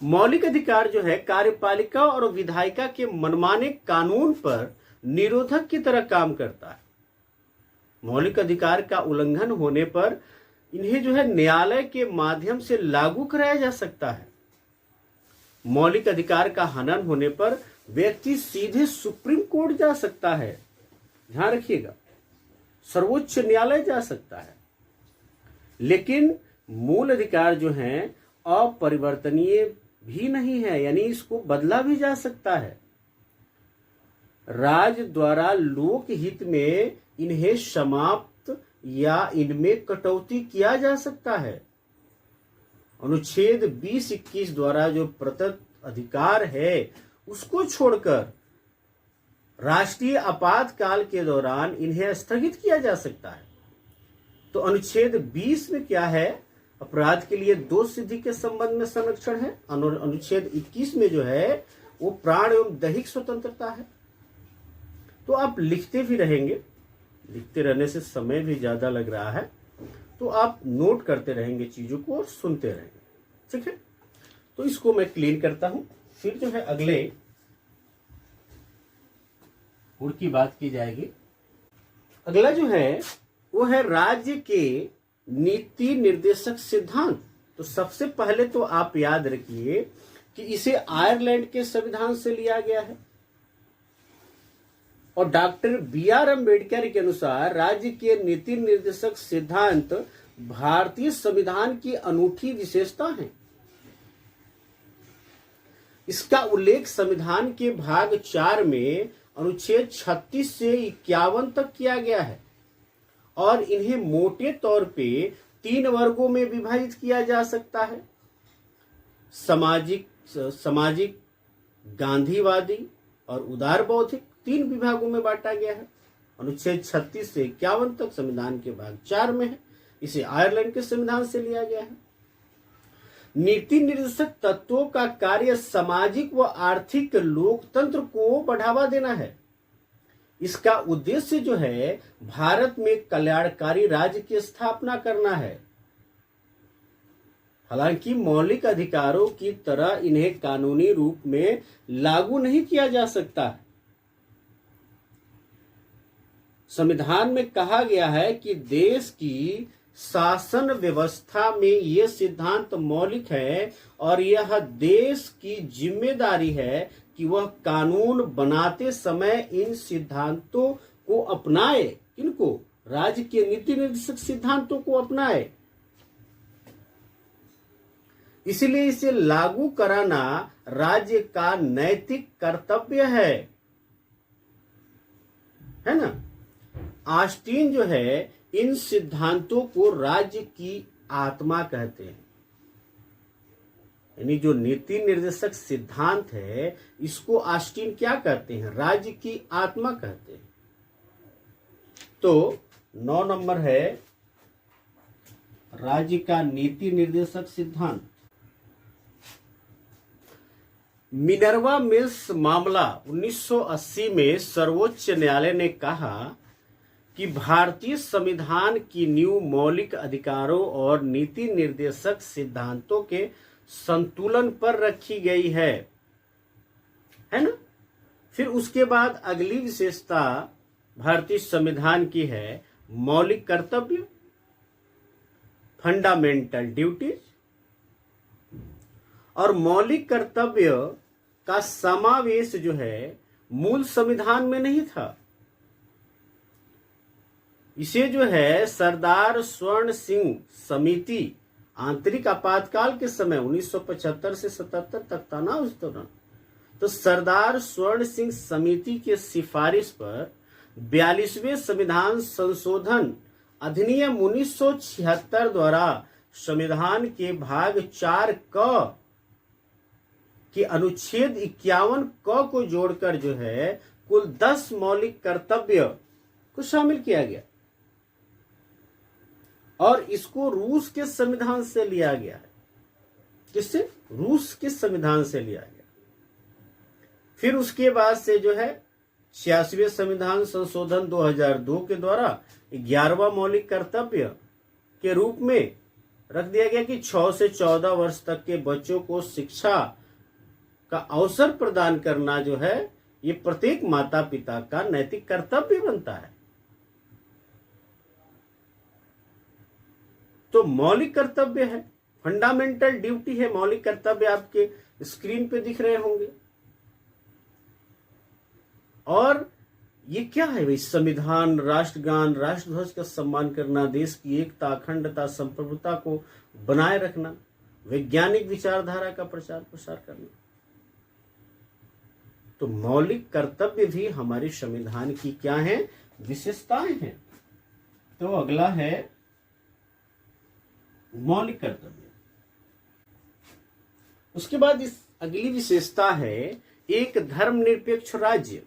मौलिक अधिकार जो है कार्यपालिका और विधायिका के मनमाने कानून पर निरोधक की तरह काम करता है। मौलिक अधिकार का उल्लंघन होने पर इन्हें जो है न्यायालय के माध्यम से लागू कराया जा सकता है। मौलिक अधिकार का हनन होने पर व्यक्ति सीधे सुप्रीम कोर्ट जा सकता है। ध्यान रखिएगा, सर्वोच्च न्यायालय जा सकता है। लेकिन मूल अधिकार जो हैं अपरिवर्तनीय भी नहीं है, यानी इसको बदला भी जा सकता है। राज्य द्वारा लोक हित में इन्हें समाप्त या इनमें कटौती किया जा सकता है। अनुच्छेद 20-21 द्वारा जो प्रदत्त अधिकार है उसको छोड़कर राष्ट्रीय आपातकाल के दौरान इन्हें स्थगित किया जा सकता है। तो अनुच्छेद 20 में क्या है? अपराध के लिए दोष सिद्धि के संबंध में संरक्षण है। अनुच्छेद 21 में जो है वो प्राण एवं दैहिक स्वतंत्रता है। तो आप लिखते भी रहेंगे, लिखते रहने से समय भी ज्यादा लग रहा है, तो आप नोट करते रहेंगे चीजों को और सुनते रहेंगे, ठीक है। तो इसको मैं क्लीन करता हूं, फिर जो है अगले गुण की बात की जाएगी। अगला जो है वो है राज्य के नीति निर्देशक सिद्धांत। तो सबसे पहले तो आप याद रखिए कि इसे आयरलैंड के संविधान से लिया गया है और डॉक्टर बी आर अम्बेडकर के अनुसार राज्य के नीति निर्देशक सिद्धांत भारतीय संविधान की अनूठी विशेषता है। इसका उल्लेख संविधान के भाग 4 में अनुच्छेद 36 से 51 तक किया गया है और इन्हें मोटे तौर पे 3 वर्गों में विभाजित किया जा सकता है। सामाजिक, गांधीवादी और उदार बौद्धिक 3 विभागों में बांटा गया है। अनुच्छेद 36 से 51 तक संविधान के भाग 4 में है। इसे आयरलैंड के संविधान से लिया गया है। नीति निर्देशक तत्वों का कार्य सामाजिक व आर्थिक लोकतंत्र को बढ़ावा देना है। इसका उद्देश्य जो है भारत में कल्याणकारी राज्य की स्थापना करना है। हालांकि मौलिक अधिकारों की तरह इन्हें कानूनी रूप में लागू नहीं किया जा सकता। संविधान में कहा गया है कि देश की शासन व्यवस्था में ये सिद्धांत मौलिक है और यह देश की जिम्मेदारी है कि वह कानून बनाते समय इन सिद्धांतों को अपनाए। किनको? राज्य के नीति निर्देशक सिद्धांतों को अपनाए। इसलिए इसे लागू कराना राज्य का नैतिक कर्तव्य है ना। ऑस्टिन जो है इन सिद्धांतों को राज्य की आत्मा कहते हैं। यानी जो नीति निर्देशक सिद्धांत है इसको ऑस्टिन क्या कहते हैं? राज्य की आत्मा कहते हैं। तो 9 नंबर है राज्य का नीति निर्देशक सिद्धांत। मिनर्वा मिल्स मामला 1980 में सर्वोच्च न्यायालय ने कहा कि भारतीय संविधान की नींव मौलिक अधिकारों और नीति निर्देशक सिद्धांतों के संतुलन पर रखी गई है ना। फिर उसके बाद अगली विशेषता भारतीय संविधान की है मौलिक कर्तव्य, फंडामेंटल ड्यूटीज। और मौलिक कर्तव्य का समावेश जो है मूल संविधान में नहीं था। इसे जो है सरदार स्वर्ण सिंह समिति आंतरिक आपातकाल के समय 1975 से 77 तक था ना उस दौरान, तो सरदार स्वर्ण सिंह समिति के सिफारिश पर 42वें संविधान संशोधन अधिनियम 1976 द्वारा संविधान के भाग 4 क के अनुच्छेद 51 क को जोड़कर जो है कुल 10 मौलिक कर्तव्य को शामिल किया गया और इसको रूस के संविधान से लिया गया है। किससे? रूस के संविधान से लिया गया। फिर उसके बाद से जो है 86वें संविधान संशोधन 2002 के द्वारा 11वां मौलिक कर्तव्य के रूप में रख दिया गया कि 6 से 14 वर्ष तक के बच्चों को शिक्षा का अवसर प्रदान करना जो है ये प्रत्येक माता पिता का नैतिक कर्तव्य बनता है। तो मौलिक कर्तव्य है, फंडामेंटल ड्यूटी है। मौलिक कर्तव्य आपके स्क्रीन पे दिख रहे होंगे। और ये क्या है भाई? संविधान, राष्ट्रगान, राष्ट्रध्वज का सम्मान करना, देश की एकता, अखंडता, संप्रभुता को बनाए रखना, वैज्ञानिक विचारधारा का प्रचार प्रसार करना। तो मौलिक कर्तव्य भी हमारे संविधान की क्या है? विशेषताएं हैं। तो अगला है मौलिक कर्तव्य। उसके बाद इस अगली विशेषता है एक धर्मनिरपेक्ष राज्य।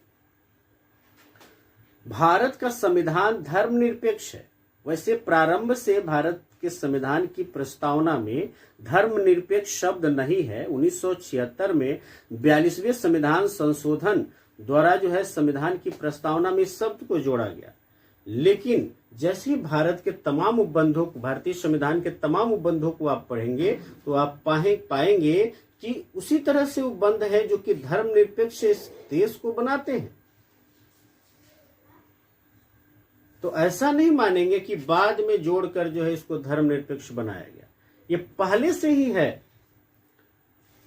भारत का संविधान धर्मनिरपेक्ष है। वैसे प्रारंभ से भारत के संविधान की प्रस्तावना में धर्मनिरपेक्ष शब्द नहीं है। 1976 में 42वें संविधान संशोधन द्वारा जो है संविधान की प्रस्तावना में इस शब्द को जोड़ा गया। लेकिन जैसे ही भारत के तमाम उपबंधों को, भारतीय संविधान के तमाम उपबंधों को आप पढ़ेंगे तो आप पाएंगे कि उसी तरह से उपबंध है जो कि धर्मनिरपेक्ष देश को बनाते हैं। तो ऐसा नहीं मानेंगे कि बाद में जोड़कर जो है इसको धर्मनिरपेक्ष बनाया गया। ये पहले से ही है।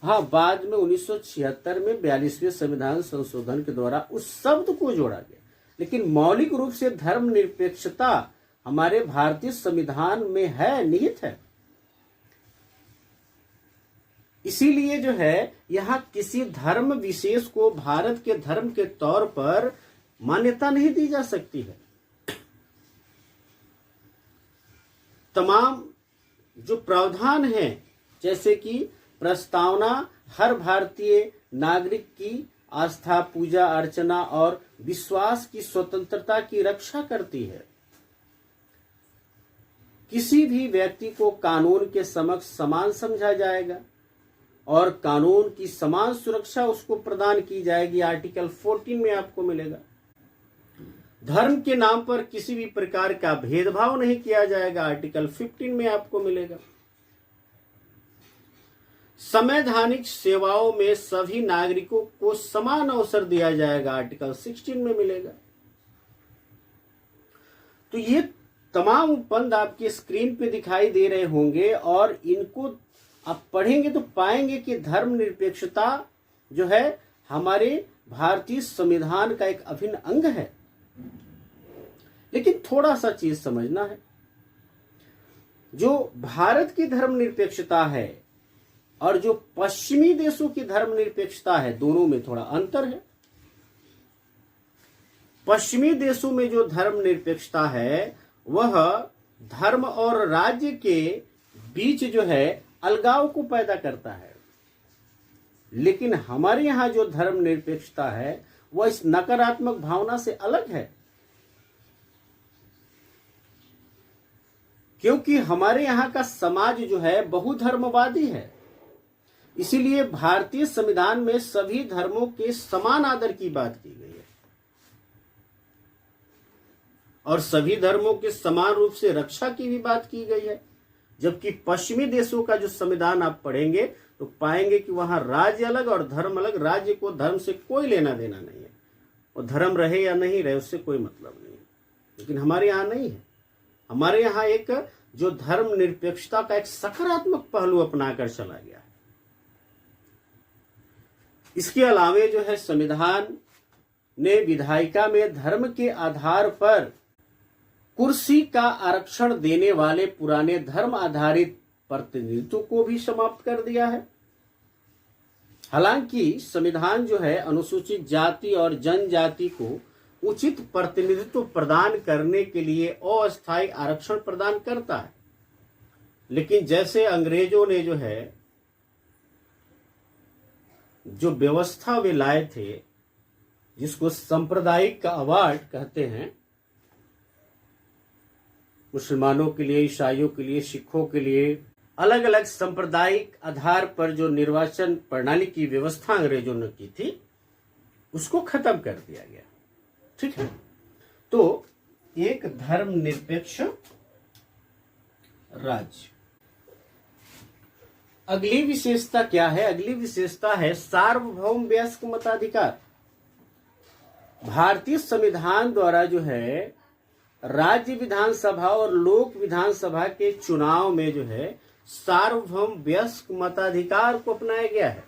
हाँ, बाद में 1976 में 42वें संविधान संशोधन के द्वारा उस शब्द को जोड़ा गया, लेकिन मौलिक रूप से धर्मनिरपेक्षता हमारे भारतीय संविधान में है, निहित है। इसीलिए जो है यहां किसी धर्म विशेष को भारत के धर्म के तौर पर मान्यता नहीं दी जा सकती है। तमाम जो प्रावधान हैं, जैसे कि प्रस्तावना हर भारतीय नागरिक की आस्था, पूजा अर्चना और विश्वास की स्वतंत्रता की रक्षा करती है। किसी भी व्यक्ति को कानून के समक्ष समान समझा जाएगा और कानून की समान सुरक्षा उसको प्रदान की जाएगी। आर्टिकल 14 में आपको मिलेगा। धर्म के नाम पर किसी भी प्रकार का भेदभाव नहीं किया जाएगा। आर्टिकल 15 में आपको मिलेगा। संवैधानिक सेवाओं में सभी नागरिकों को समान अवसर दिया जाएगा। आर्टिकल 16 में मिलेगा। तो ये तमाम उपबंध आपके स्क्रीन पे दिखाई दे रहे होंगे और इनको आप पढ़ेंगे तो पाएंगे कि धर्मनिरपेक्षता जो है हमारे भारतीय संविधान का एक अभिन्न अंग है। लेकिन थोड़ा सा चीज समझना है, जो भारत की धर्मनिरपेक्षता है और जो पश्चिमी देशों की धर्मनिरपेक्षता है, दोनों में थोड़ा अंतर है। पश्चिमी देशों में जो धर्मनिरपेक्षता है वह धर्म और राज्य के बीच जो है अलगाव को पैदा करता है। लेकिन हमारे यहां जो धर्मनिरपेक्षता है वह इस नकारात्मक भावना से अलग है, क्योंकि हमारे यहां का समाज जो है बहुधर्मवादी है। इसीलिए भारतीय संविधान में सभी धर्मों के समान आदर की बात की गई है और सभी धर्मों के समान रूप से रक्षा की भी बात की गई है। जबकि पश्चिमी देशों का जो संविधान आप पढ़ेंगे तो पाएंगे कि वहां राज्य अलग और धर्म अलग। राज्य को धर्म से कोई लेना देना नहीं है, और धर्म रहे या नहीं रहे उससे कोई मतलब नहीं है। लेकिन हमारे यहाँ नहीं है। हमारे यहाँ एक जो धर्म निरपेक्षता का एक सकारात्मक पहलू अपनाकर चला गया है। इसके अलावे जो है संविधान ने विधायिका में धर्म के आधार पर कुर्सी का आरक्षण देने वाले पुराने धर्म आधारित प्रतिनिधित्व को भी समाप्त कर दिया है। हालांकि संविधान जो है अनुसूचित जाति और जनजाति को उचित प्रतिनिधित्व प्रदान करने के लिए अस्थायी आरक्षण प्रदान करता है। लेकिन जैसे अंग्रेजों ने जो है जो व्यवस्था वे लाए थे, जिसको सांप्रदायिक अवार्ड कहते हैं, मुसलमानों के लिए, ईसाइयों के लिए, सिखों के लिए अलग अलग सांप्रदायिक आधार पर जो निर्वाचन प्रणाली की व्यवस्था अंग्रेजों ने की थी उसको खत्म कर दिया गया। ठीक है, तो एक धर्मनिरपेक्ष राज्य। अगली विशेषता क्या है? अगली विशेषता है सार्वभौम वयस्क मताधिकार। भारतीय संविधान द्वारा जो है राज्य विधानसभा और लोक विधानसभा के चुनाव में जो है सार्वभौम वयस्क मताधिकार को अपनाया गया है।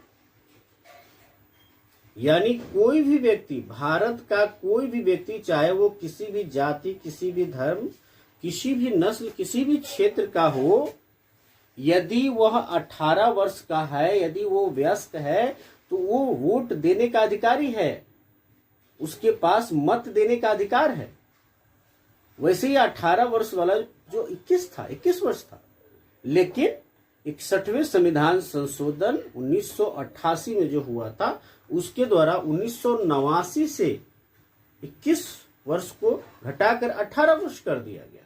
यानी कोई भी व्यक्ति, भारत का कोई भी व्यक्ति, चाहे वो किसी भी जाति, किसी भी धर्म, किसी भी नस्ल, किसी भी क्षेत्र का हो, यदि वह 18 वर्ष का है, यदि वो वयस्क है, तो वो वोट देने का अधिकारी है, उसके पास मत देने का अधिकार है। वैसे ही 18 वर्ष वाला जो 21 वर्ष था, लेकिन 61वें संविधान संशोधन 1988 में जो हुआ था उसके द्वारा 1989 से 21 वर्ष को घटाकर 18 वर्ष कर दिया गया।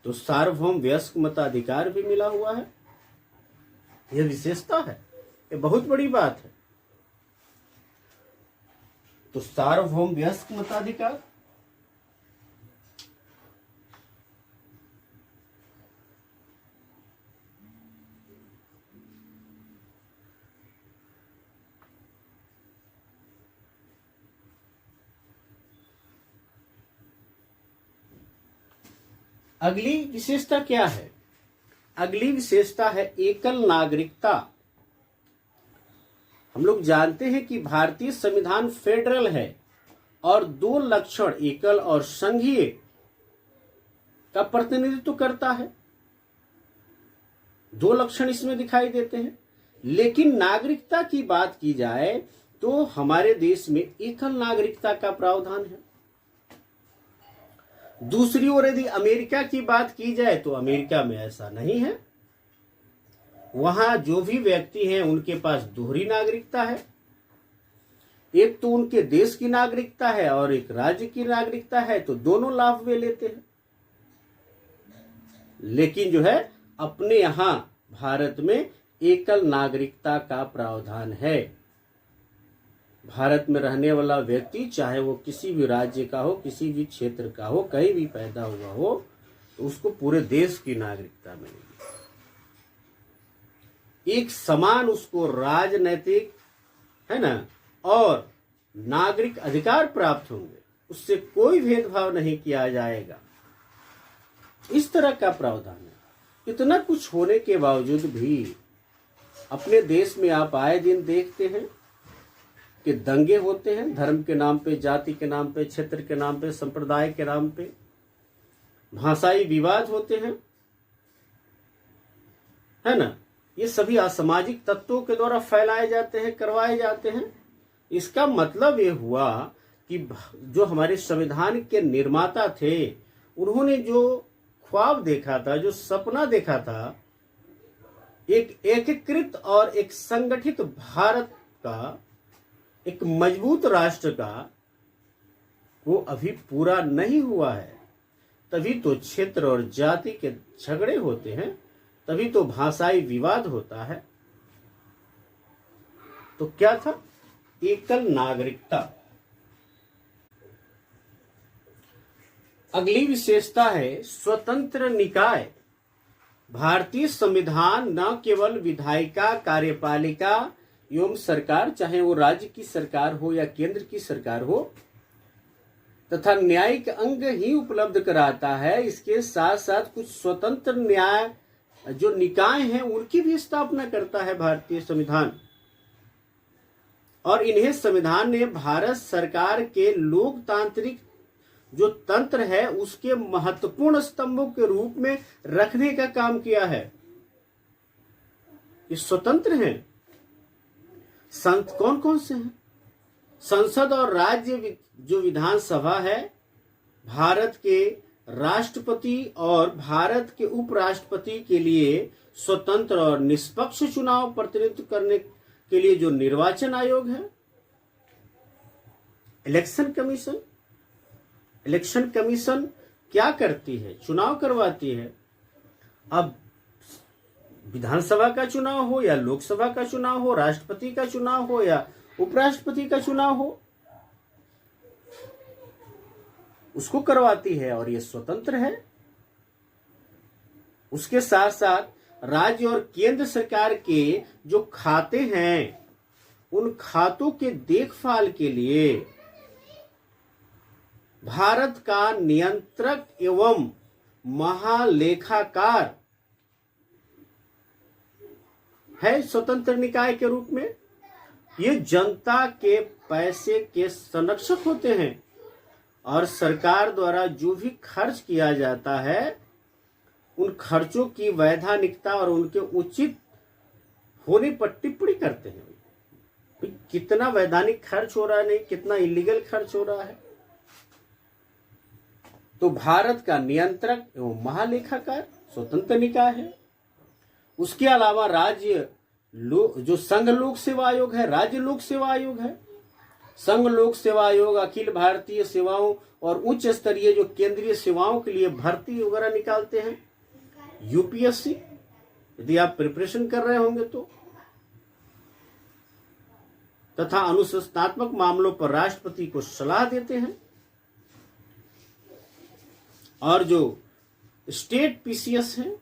तो सार्वभौम वयस्क मताधिकार भी मिला हुआ है। यह विशेषता है, यह बहुत बड़ी बात है। तो सार्वभौम वयस्क मताधिकार, अगली विशेषता क्या है? अगली विशेषता है एकल नागरिकता। हम लोग जानते हैं कि भारतीय संविधान फेडरल है और दो लक्षण, एकल और संघीय, का प्रतिनिधित्व करता है। दो लक्षण इसमें दिखाई देते हैं। लेकिन नागरिकता की बात की जाए तो हमारे देश में एकल नागरिकता का प्रावधान है। दूसरी ओर यदि अमेरिका की बात की जाए तो अमेरिका में ऐसा नहीं है। वहां जो भी व्यक्ति हैं उनके पास दोहरी नागरिकता है। एक तो उनके देश की नागरिकता है और एक राज्य की नागरिकता है, तो दोनों लाभ वे लेते हैं। लेकिन जो है अपने यहां भारत में एकल नागरिकता का प्रावधान है। भारत में रहने वाला व्यक्ति चाहे वो किसी भी राज्य का हो, किसी भी क्षेत्र का हो, कहीं भी पैदा हुआ हो, तो उसको पूरे देश की नागरिकता मिलेगी। एक समान उसको राजनैतिक है ना और नागरिक अधिकार प्राप्त होंगे। उससे कोई भेदभाव नहीं किया जाएगा। इस तरह का प्रावधान है। इतना कुछ होने के बावजूद भी अपने देश में आप आए दिन देखते हैं कि दंगे होते हैं, धर्म के नाम पे, जाति के नाम पे, क्षेत्र के नाम पे, संप्रदाय के नाम पे, भाषाई विवाद होते हैं, है ना। ये सभी असामाजिक तत्वों के द्वारा फैलाए जाते हैं, करवाए जाते हैं। इसका मतलब ये हुआ कि जो हमारे संविधान के निर्माता थे, उन्होंने जो ख्वाब देखा था, जो सपना देखा था, एक एकीकृत और एक संगठित भारत का, एक मजबूत राष्ट्र का, वो अभी पूरा नहीं हुआ है। तभी तो क्षेत्र और जाति के झगड़े होते हैं, तभी तो भाषाई विवाद होता है। तो क्या था? एकल नागरिकता। अगली विशेषता है स्वतंत्र निकाय। भारतीय संविधान न केवल विधायिका, कार्यपालिका एवं सरकार, चाहे वो राज्य की सरकार हो या केंद्र की सरकार हो, तथा न्यायिक अंग ही उपलब्ध कराता है। इसके साथ साथ कुछ स्वतंत्र न्याय जो निकाय हैं उनकी भी स्थापना करता है भारतीय संविधान। और इन्हें संविधान ने भारत सरकार के लोकतांत्रिक जो तंत्र है उसके महत्वपूर्ण स्तंभों के रूप में रखने का काम किया है। ये स्वतंत्र हैं। संत कौन कौन से हैं? संसद और राज्य जो विधानसभा है, भारत के राष्ट्रपति और भारत के उपराष्ट्रपति के लिए स्वतंत्र और निष्पक्ष चुनाव प्रतिनिधित्व करने के लिए जो निर्वाचन आयोग है, इलेक्शन कमीशन। इलेक्शन कमीशन क्या करती है? चुनाव करवाती है। अब विधानसभा का चुनाव हो या लोकसभा का चुनाव हो, राष्ट्रपति का चुनाव हो या उपराष्ट्रपति का चुनाव हो, उसको करवाती है और ये स्वतंत्र है। उसके साथ साथ राज्य और केंद्र सरकार के जो खाते हैं, उन खातों के देखभाल के लिए भारत का नियंत्रक एवं महालेखाकार है स्वतंत्र निकाय के रूप में। ये जनता के पैसे के संरक्षक होते हैं और सरकार द्वारा जो भी खर्च किया जाता है उन खर्चों की वैधानिकता और उनके उचित होने पर टिप्पणी करते हैं। कितना वैधानिक खर्च हो रहा है, नहीं कितना इलीगल खर्च हो रहा है। तो भारत का नियंत्रक एवं महालेखाकार स्वतंत्र निकाय है। उसके अलावा राज्य जो संघ लोक सेवा आयोग है, राज्य लोक सेवा आयोग है, संघ लोक सेवा आयोग अखिल भारतीय सेवाओं और उच्च स्तरीय जो केंद्रीय सेवाओं के लिए भर्ती वगैरह निकालते हैं, यूपीएससी, यदि आप प्रिपरेशन कर रहे होंगे तो, तथा अनुशासनात्मक मामलों पर राष्ट्रपति को सलाह देते हैं। और जो स्टेट पीसीएस है,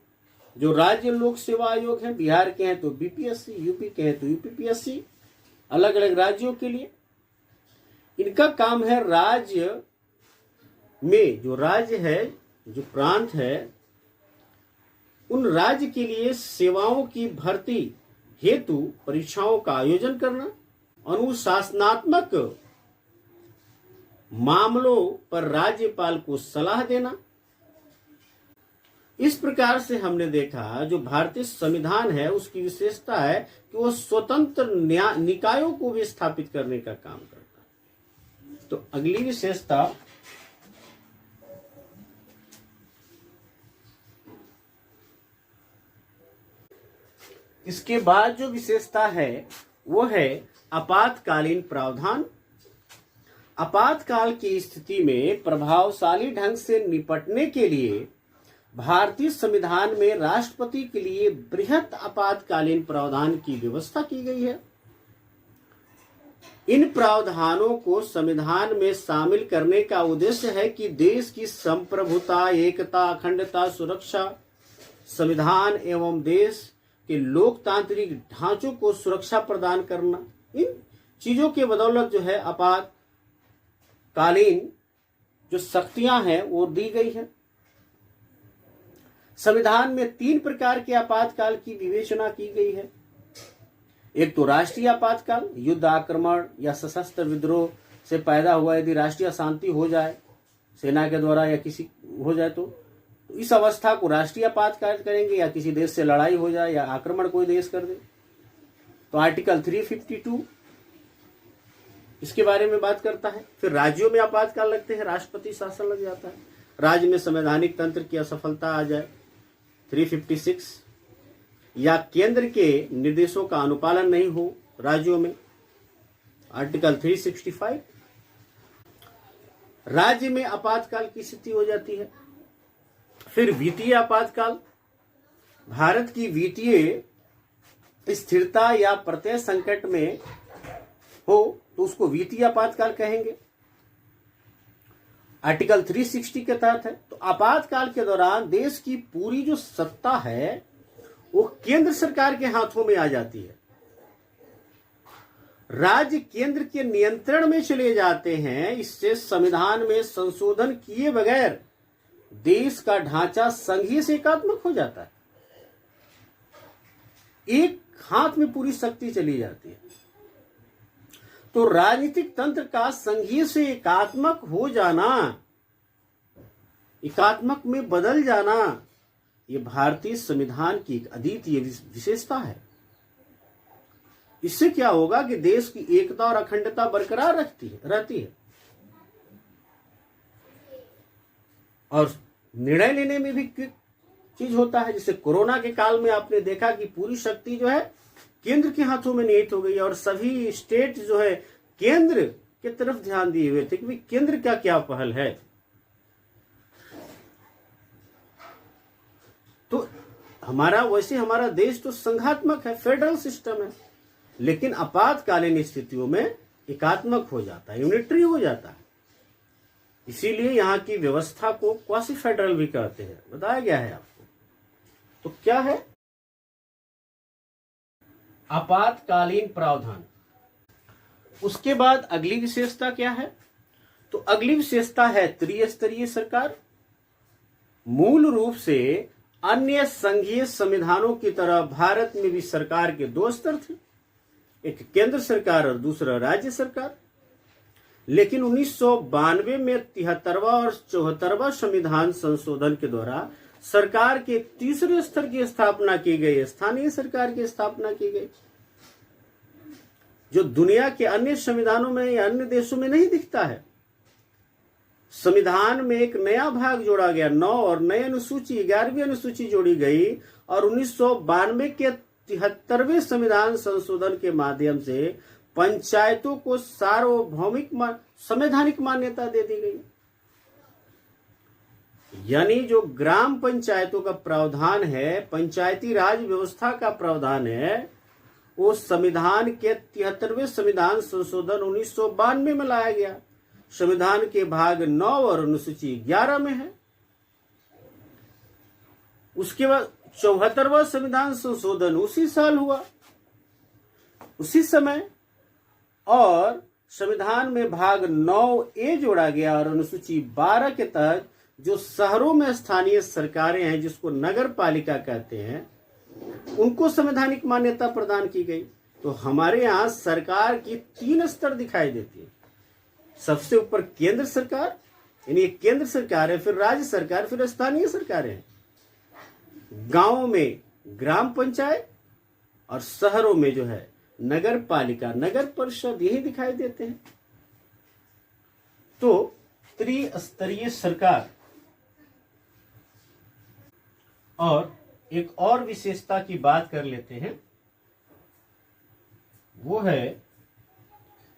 जो राज्य लोक सेवा आयोग है, बिहार के हैं तो बीपीएससी, यूपी के हैं तो यूपीपीएससी, अलग अलग राज्यों के लिए। इनका काम है राज्य में जो राज्य है, जो प्रांत है, उन राज्य के लिए सेवाओं की भर्ती हेतु परीक्षाओं का आयोजन करना, अनुशासनात्मक मामलों पर राज्यपाल को सलाह देना, इस प्रकार से हमने देखा जो भारतीय संविधान है उसकी विशेषता है कि वो स्वतंत्र निकायों को भी स्थापित करने का काम करता है। तो अगली विशेषता इसके बाद जो विशेषता है वो है आपातकालीन प्रावधान। आपातकाल की स्थिति में प्रभावशाली ढंग से निपटने के लिए भारतीय संविधान में राष्ट्रपति के लिए बृहत आपातकालीन प्रावधान की व्यवस्था की गई है। इन प्रावधानों को संविधान में शामिल करने का उद्देश्य है कि देश की संप्रभुता, एकता, अखंडता, सुरक्षा, संविधान एवं देश के लोकतांत्रिक ढांचों को सुरक्षा प्रदान करना। इन चीजों के बदौलत जो है आपातकालीन जो शक्तियां हैं वो दी गई है। संविधान में 3 प्रकार के आपातकाल की विवेचना की गई है। एक तो राष्ट्रीय आपातकाल, युद्ध, आक्रमण या सशस्त्र विद्रोह से पैदा हुआ यदि राष्ट्रीय अशांति हो जाए, सेना के द्वारा या किसी हो जाए तो इस अवस्था को राष्ट्रीय आपातकाल करेंगे, या किसी देश से लड़ाई हो जाए या आक्रमण कोई देश कर दे तो आर्टिकल 352 इसके बारे में बात करता है। फिर राज्यों में आपातकाल लगते हैं, राष्ट्रपति शासन लग जाता है। राज्य में संवैधानिक तंत्र की असफलता आ जाए 356, या केंद्र के निर्देशों का अनुपालन नहीं हो राज्यों में आर्टिकल 365। राज्य में आपातकाल की स्थिति हो जाती है। फिर वित्तीय आपातकाल, भारत की वित्तीय स्थिरता या प्रत्यय संकट में हो तो उसको वित्तीय आपातकाल कहेंगे, आर्टिकल 360 के तहत है। तो आपातकाल के दौरान देश की पूरी जो सत्ता है वो केंद्र सरकार के हाथों में आ जाती है। राज्य केंद्र के नियंत्रण में चले जाते हैं। इससे संविधान में संशोधन किए बगैर देश का ढांचा संघीय से एकात्मक हो जाता है। एक हाथ में पूरी शक्ति चली जाती है। तो राजनीतिक तंत्र का संघीय से एकात्मक हो जाना, एकात्मक में बदल जाना, यह भारतीय संविधान की एक अद्वितीय विशेषता है। इससे क्या होगा कि देश की एकता और अखंडता बरकरार रहती है और निर्णय लेने में भी चीज होता है। जैसे कोरोना के काल में आपने देखा कि पूरी शक्ति जो है केंद्र के हाथों में निहित हो गई और सभी स्टेट जो है केंद्र की तरफ ध्यान दिए हुए थे कि केंद्र का क्या पहल है। तो हमारा देश तो संघात्मक है, फेडरल सिस्टम है, लेकिन आपातकालीन स्थितियों में एकात्मक हो जाता है, यूनिटरी हो जाता है। इसीलिए यहां की व्यवस्था को क्वासी फेडरल भी कहते हैं, बताया गया है आपको। तो क्या है आपातकालीन प्रावधान? उसके बाद अगली विशेषता क्या है? तो अगली विशेषता है त्रिस्तरीय सरकार। मूल रूप से अन्य संघीय संविधानों की तरह भारत में भी सरकार के 2 स्तर थे, एक केंद्र सरकार और दूसरा राज्य सरकार। लेकिन 1992 में 73वां और 74वां संविधान संशोधन के द्वारा सरकार के तीसरे स्तर की स्थापना की गई, स्थानीय सरकार की स्थापना की गई, जो दुनिया के अन्य संविधानों में या अन्य देशों में नहीं दिखता है। संविधान में एक नया भाग जोड़ा गया, 9 और नई अनुसूची 11वीं अनुसूची जोड़ी गई और 1992 के 73वें संविधान संशोधन के माध्यम से पंचायतों को सार्वभौमिक संवैधानिक मान्यता दे दी गई। यानी जो ग्राम पंचायतों का प्रावधान है, पंचायती राज व्यवस्था का प्रावधान है, वो संविधान के 73वें संविधान संशोधन 1992 में लाया गया। संविधान के भाग 9 और अनुसूची 11 में है। उसके बाद 74वां संविधान संशोधन उसी साल हुआ, उसी समय, और संविधान में भाग 9A जोड़ा गया और अनुसूची 12 के तहत जो शहरों में स्थानीय सरकारें हैं, जिसको नगर पालिका कहते हैं, उनको संवैधानिक मान्यता प्रदान की गई। तो हमारे यहाँ सरकार की 3 स्तर दिखाई देती है। सबसे ऊपर केंद्र सरकार, यानी केंद्र सरकार है, फिर राज्य सरकार, फिर स्थानीय सरकारें हैं। गांवों में ग्राम पंचायत और शहरों में जो है नगर पालिका, नगर परिषद, यही दिखाई देते हैं। तो त्रिस्तरीय सरकार। और एक और विशेषता की बात कर लेते हैं, वो है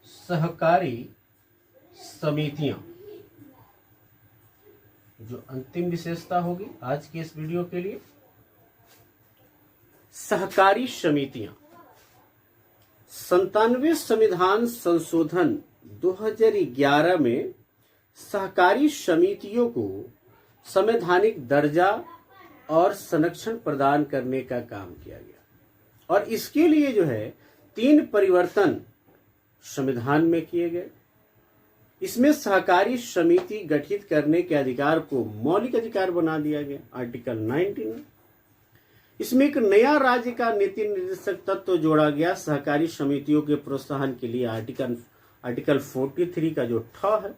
सहकारी समितियां। जो अंतिम विशेषता होगी आज के इस वीडियो के लिए, सहकारी समितियां। 97वें संविधान संशोधन 2011 में सहकारी समितियों को संवैधानिक दर्जा और संरक्षण प्रदान करने का काम किया गया और इसके लिए जो है 3 परिवर्तन संविधान में किए गए। इसमें सहकारी समिति गठित करने के अधिकार को मौलिक अधिकार बना दिया गया आर्टिकल 19 में। इसमें एक नया राज्य का नीति निर्देशक तत्व जोड़ा गया सहकारी समितियों के प्रोत्साहन के लिए, आर्टिकल 43 का जो ठ है।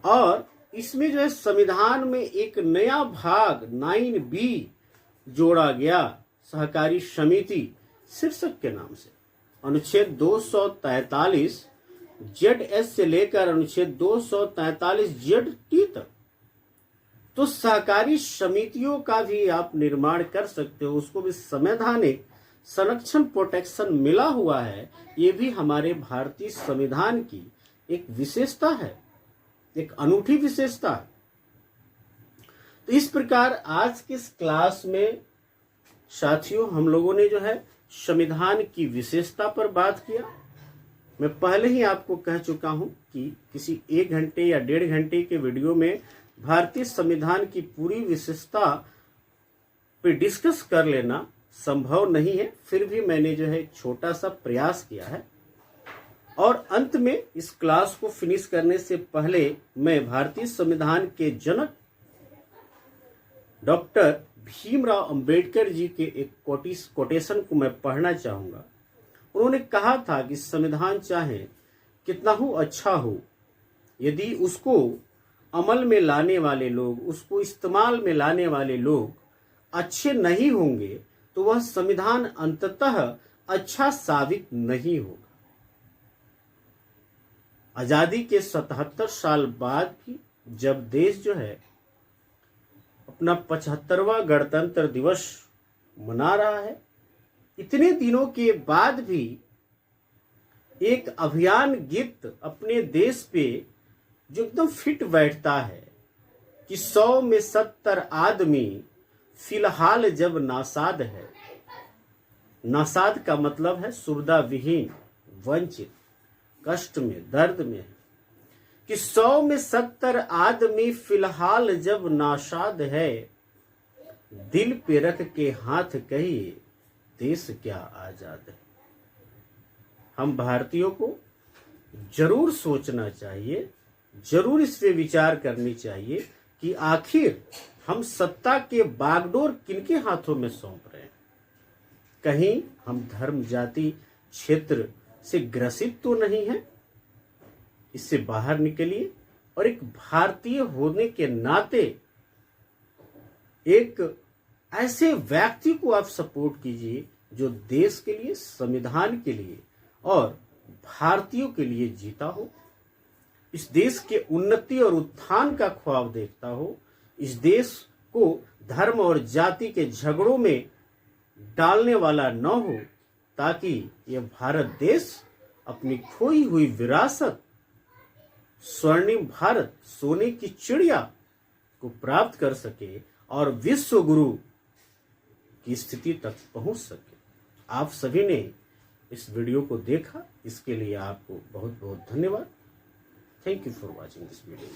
और इसमें जो है संविधान में एक नया भाग 9B जोड़ा गया सहकारी समिति शीर्षक के नाम से। अनुच्छेद 243 ZS से लेकर अनुच्छेद 243 ZT तक। तो सहकारी समितियों का भी आप निर्माण कर सकते हो, उसको भी संवैधानिक संरक्षण प्रोटेक्शन मिला हुआ है। ये भी हमारे भारतीय संविधान की एक विशेषता है, एक अनूठी विशेषता है। तो इस प्रकार आज के इस क्लास में साथियों हम लोगों ने जो है संविधान की विशेषता पर बात किया। मैं पहले ही आपको कह चुका हूं कि किसी 1 घंटे या 1.5 घंटे के वीडियो में भारतीय संविधान की पूरी विशेषता पे डिस्कस कर लेना संभव नहीं है। फिर भी मैंने जो है छोटा सा प्रयास किया है। और अंत में इस क्लास को फिनिश करने से पहले मैं भारतीय संविधान के जनक डॉक्टर भीमराव अंबेडकर जी के एक कोटेशन को मैं पढ़ना चाहूंगा। उन्होंने कहा था कि संविधान चाहे कितना हो अच्छा हो, यदि उसको अमल में लाने वाले लोग, उसको इस्तेमाल में लाने वाले लोग अच्छे नहीं होंगे तो वह संविधान अंततः अच्छा साबित नहीं होगा। आजादी के 77 साल बाद भी जब देश जो है अपना 75वां गणतंत्र दिवस मना रहा है, इतने दिनों के बाद भी एक अभियान गीत अपने देश पे जो एकदम फिट बैठता है कि 100 में 70 आदमी फिलहाल जब नासाद है। नासाद का मतलब है सुविधा विहीन, वंचित, कष्ट में, दर्द में है कि 100 में 70 आदमी फिलहाल जब नासाद है, दिल पे रख के हाथ कहिए देश क्या आजाद है। हम भारतीयों को जरूर सोचना चाहिए, जरूर इस पे विचार करनी चाहिए कि आखिर हम सत्ता के बागडोर किनके हाथों में सौंप रहे हैं। कहीं हम धर्म, जाति, क्षेत्र से ग्रसित तो नहीं है। इससे बाहर निकलिए और एक भारतीय होने के नाते एक ऐसे व्यक्ति को आप सपोर्ट कीजिए जो देश के लिए, संविधान के लिए और भारतीयों के लिए जीता हो, इस देश के उन्नति और उत्थान का ख्वाब देखता हो, इस देश को धर्म और जाति के झगड़ों में डालने वाला न हो, ताकि यह भारत देश अपनी खोई हुई विरासत, स्वर्णिम भारत, सोने की चिड़िया को प्राप्त कर सके और विश्व गुरु की स्थिति तक पहुंच सके। आप सभी ने इस वीडियो को देखा, इसके लिए आपको बहुत बहुत धन्यवाद। Thank you for watching this video.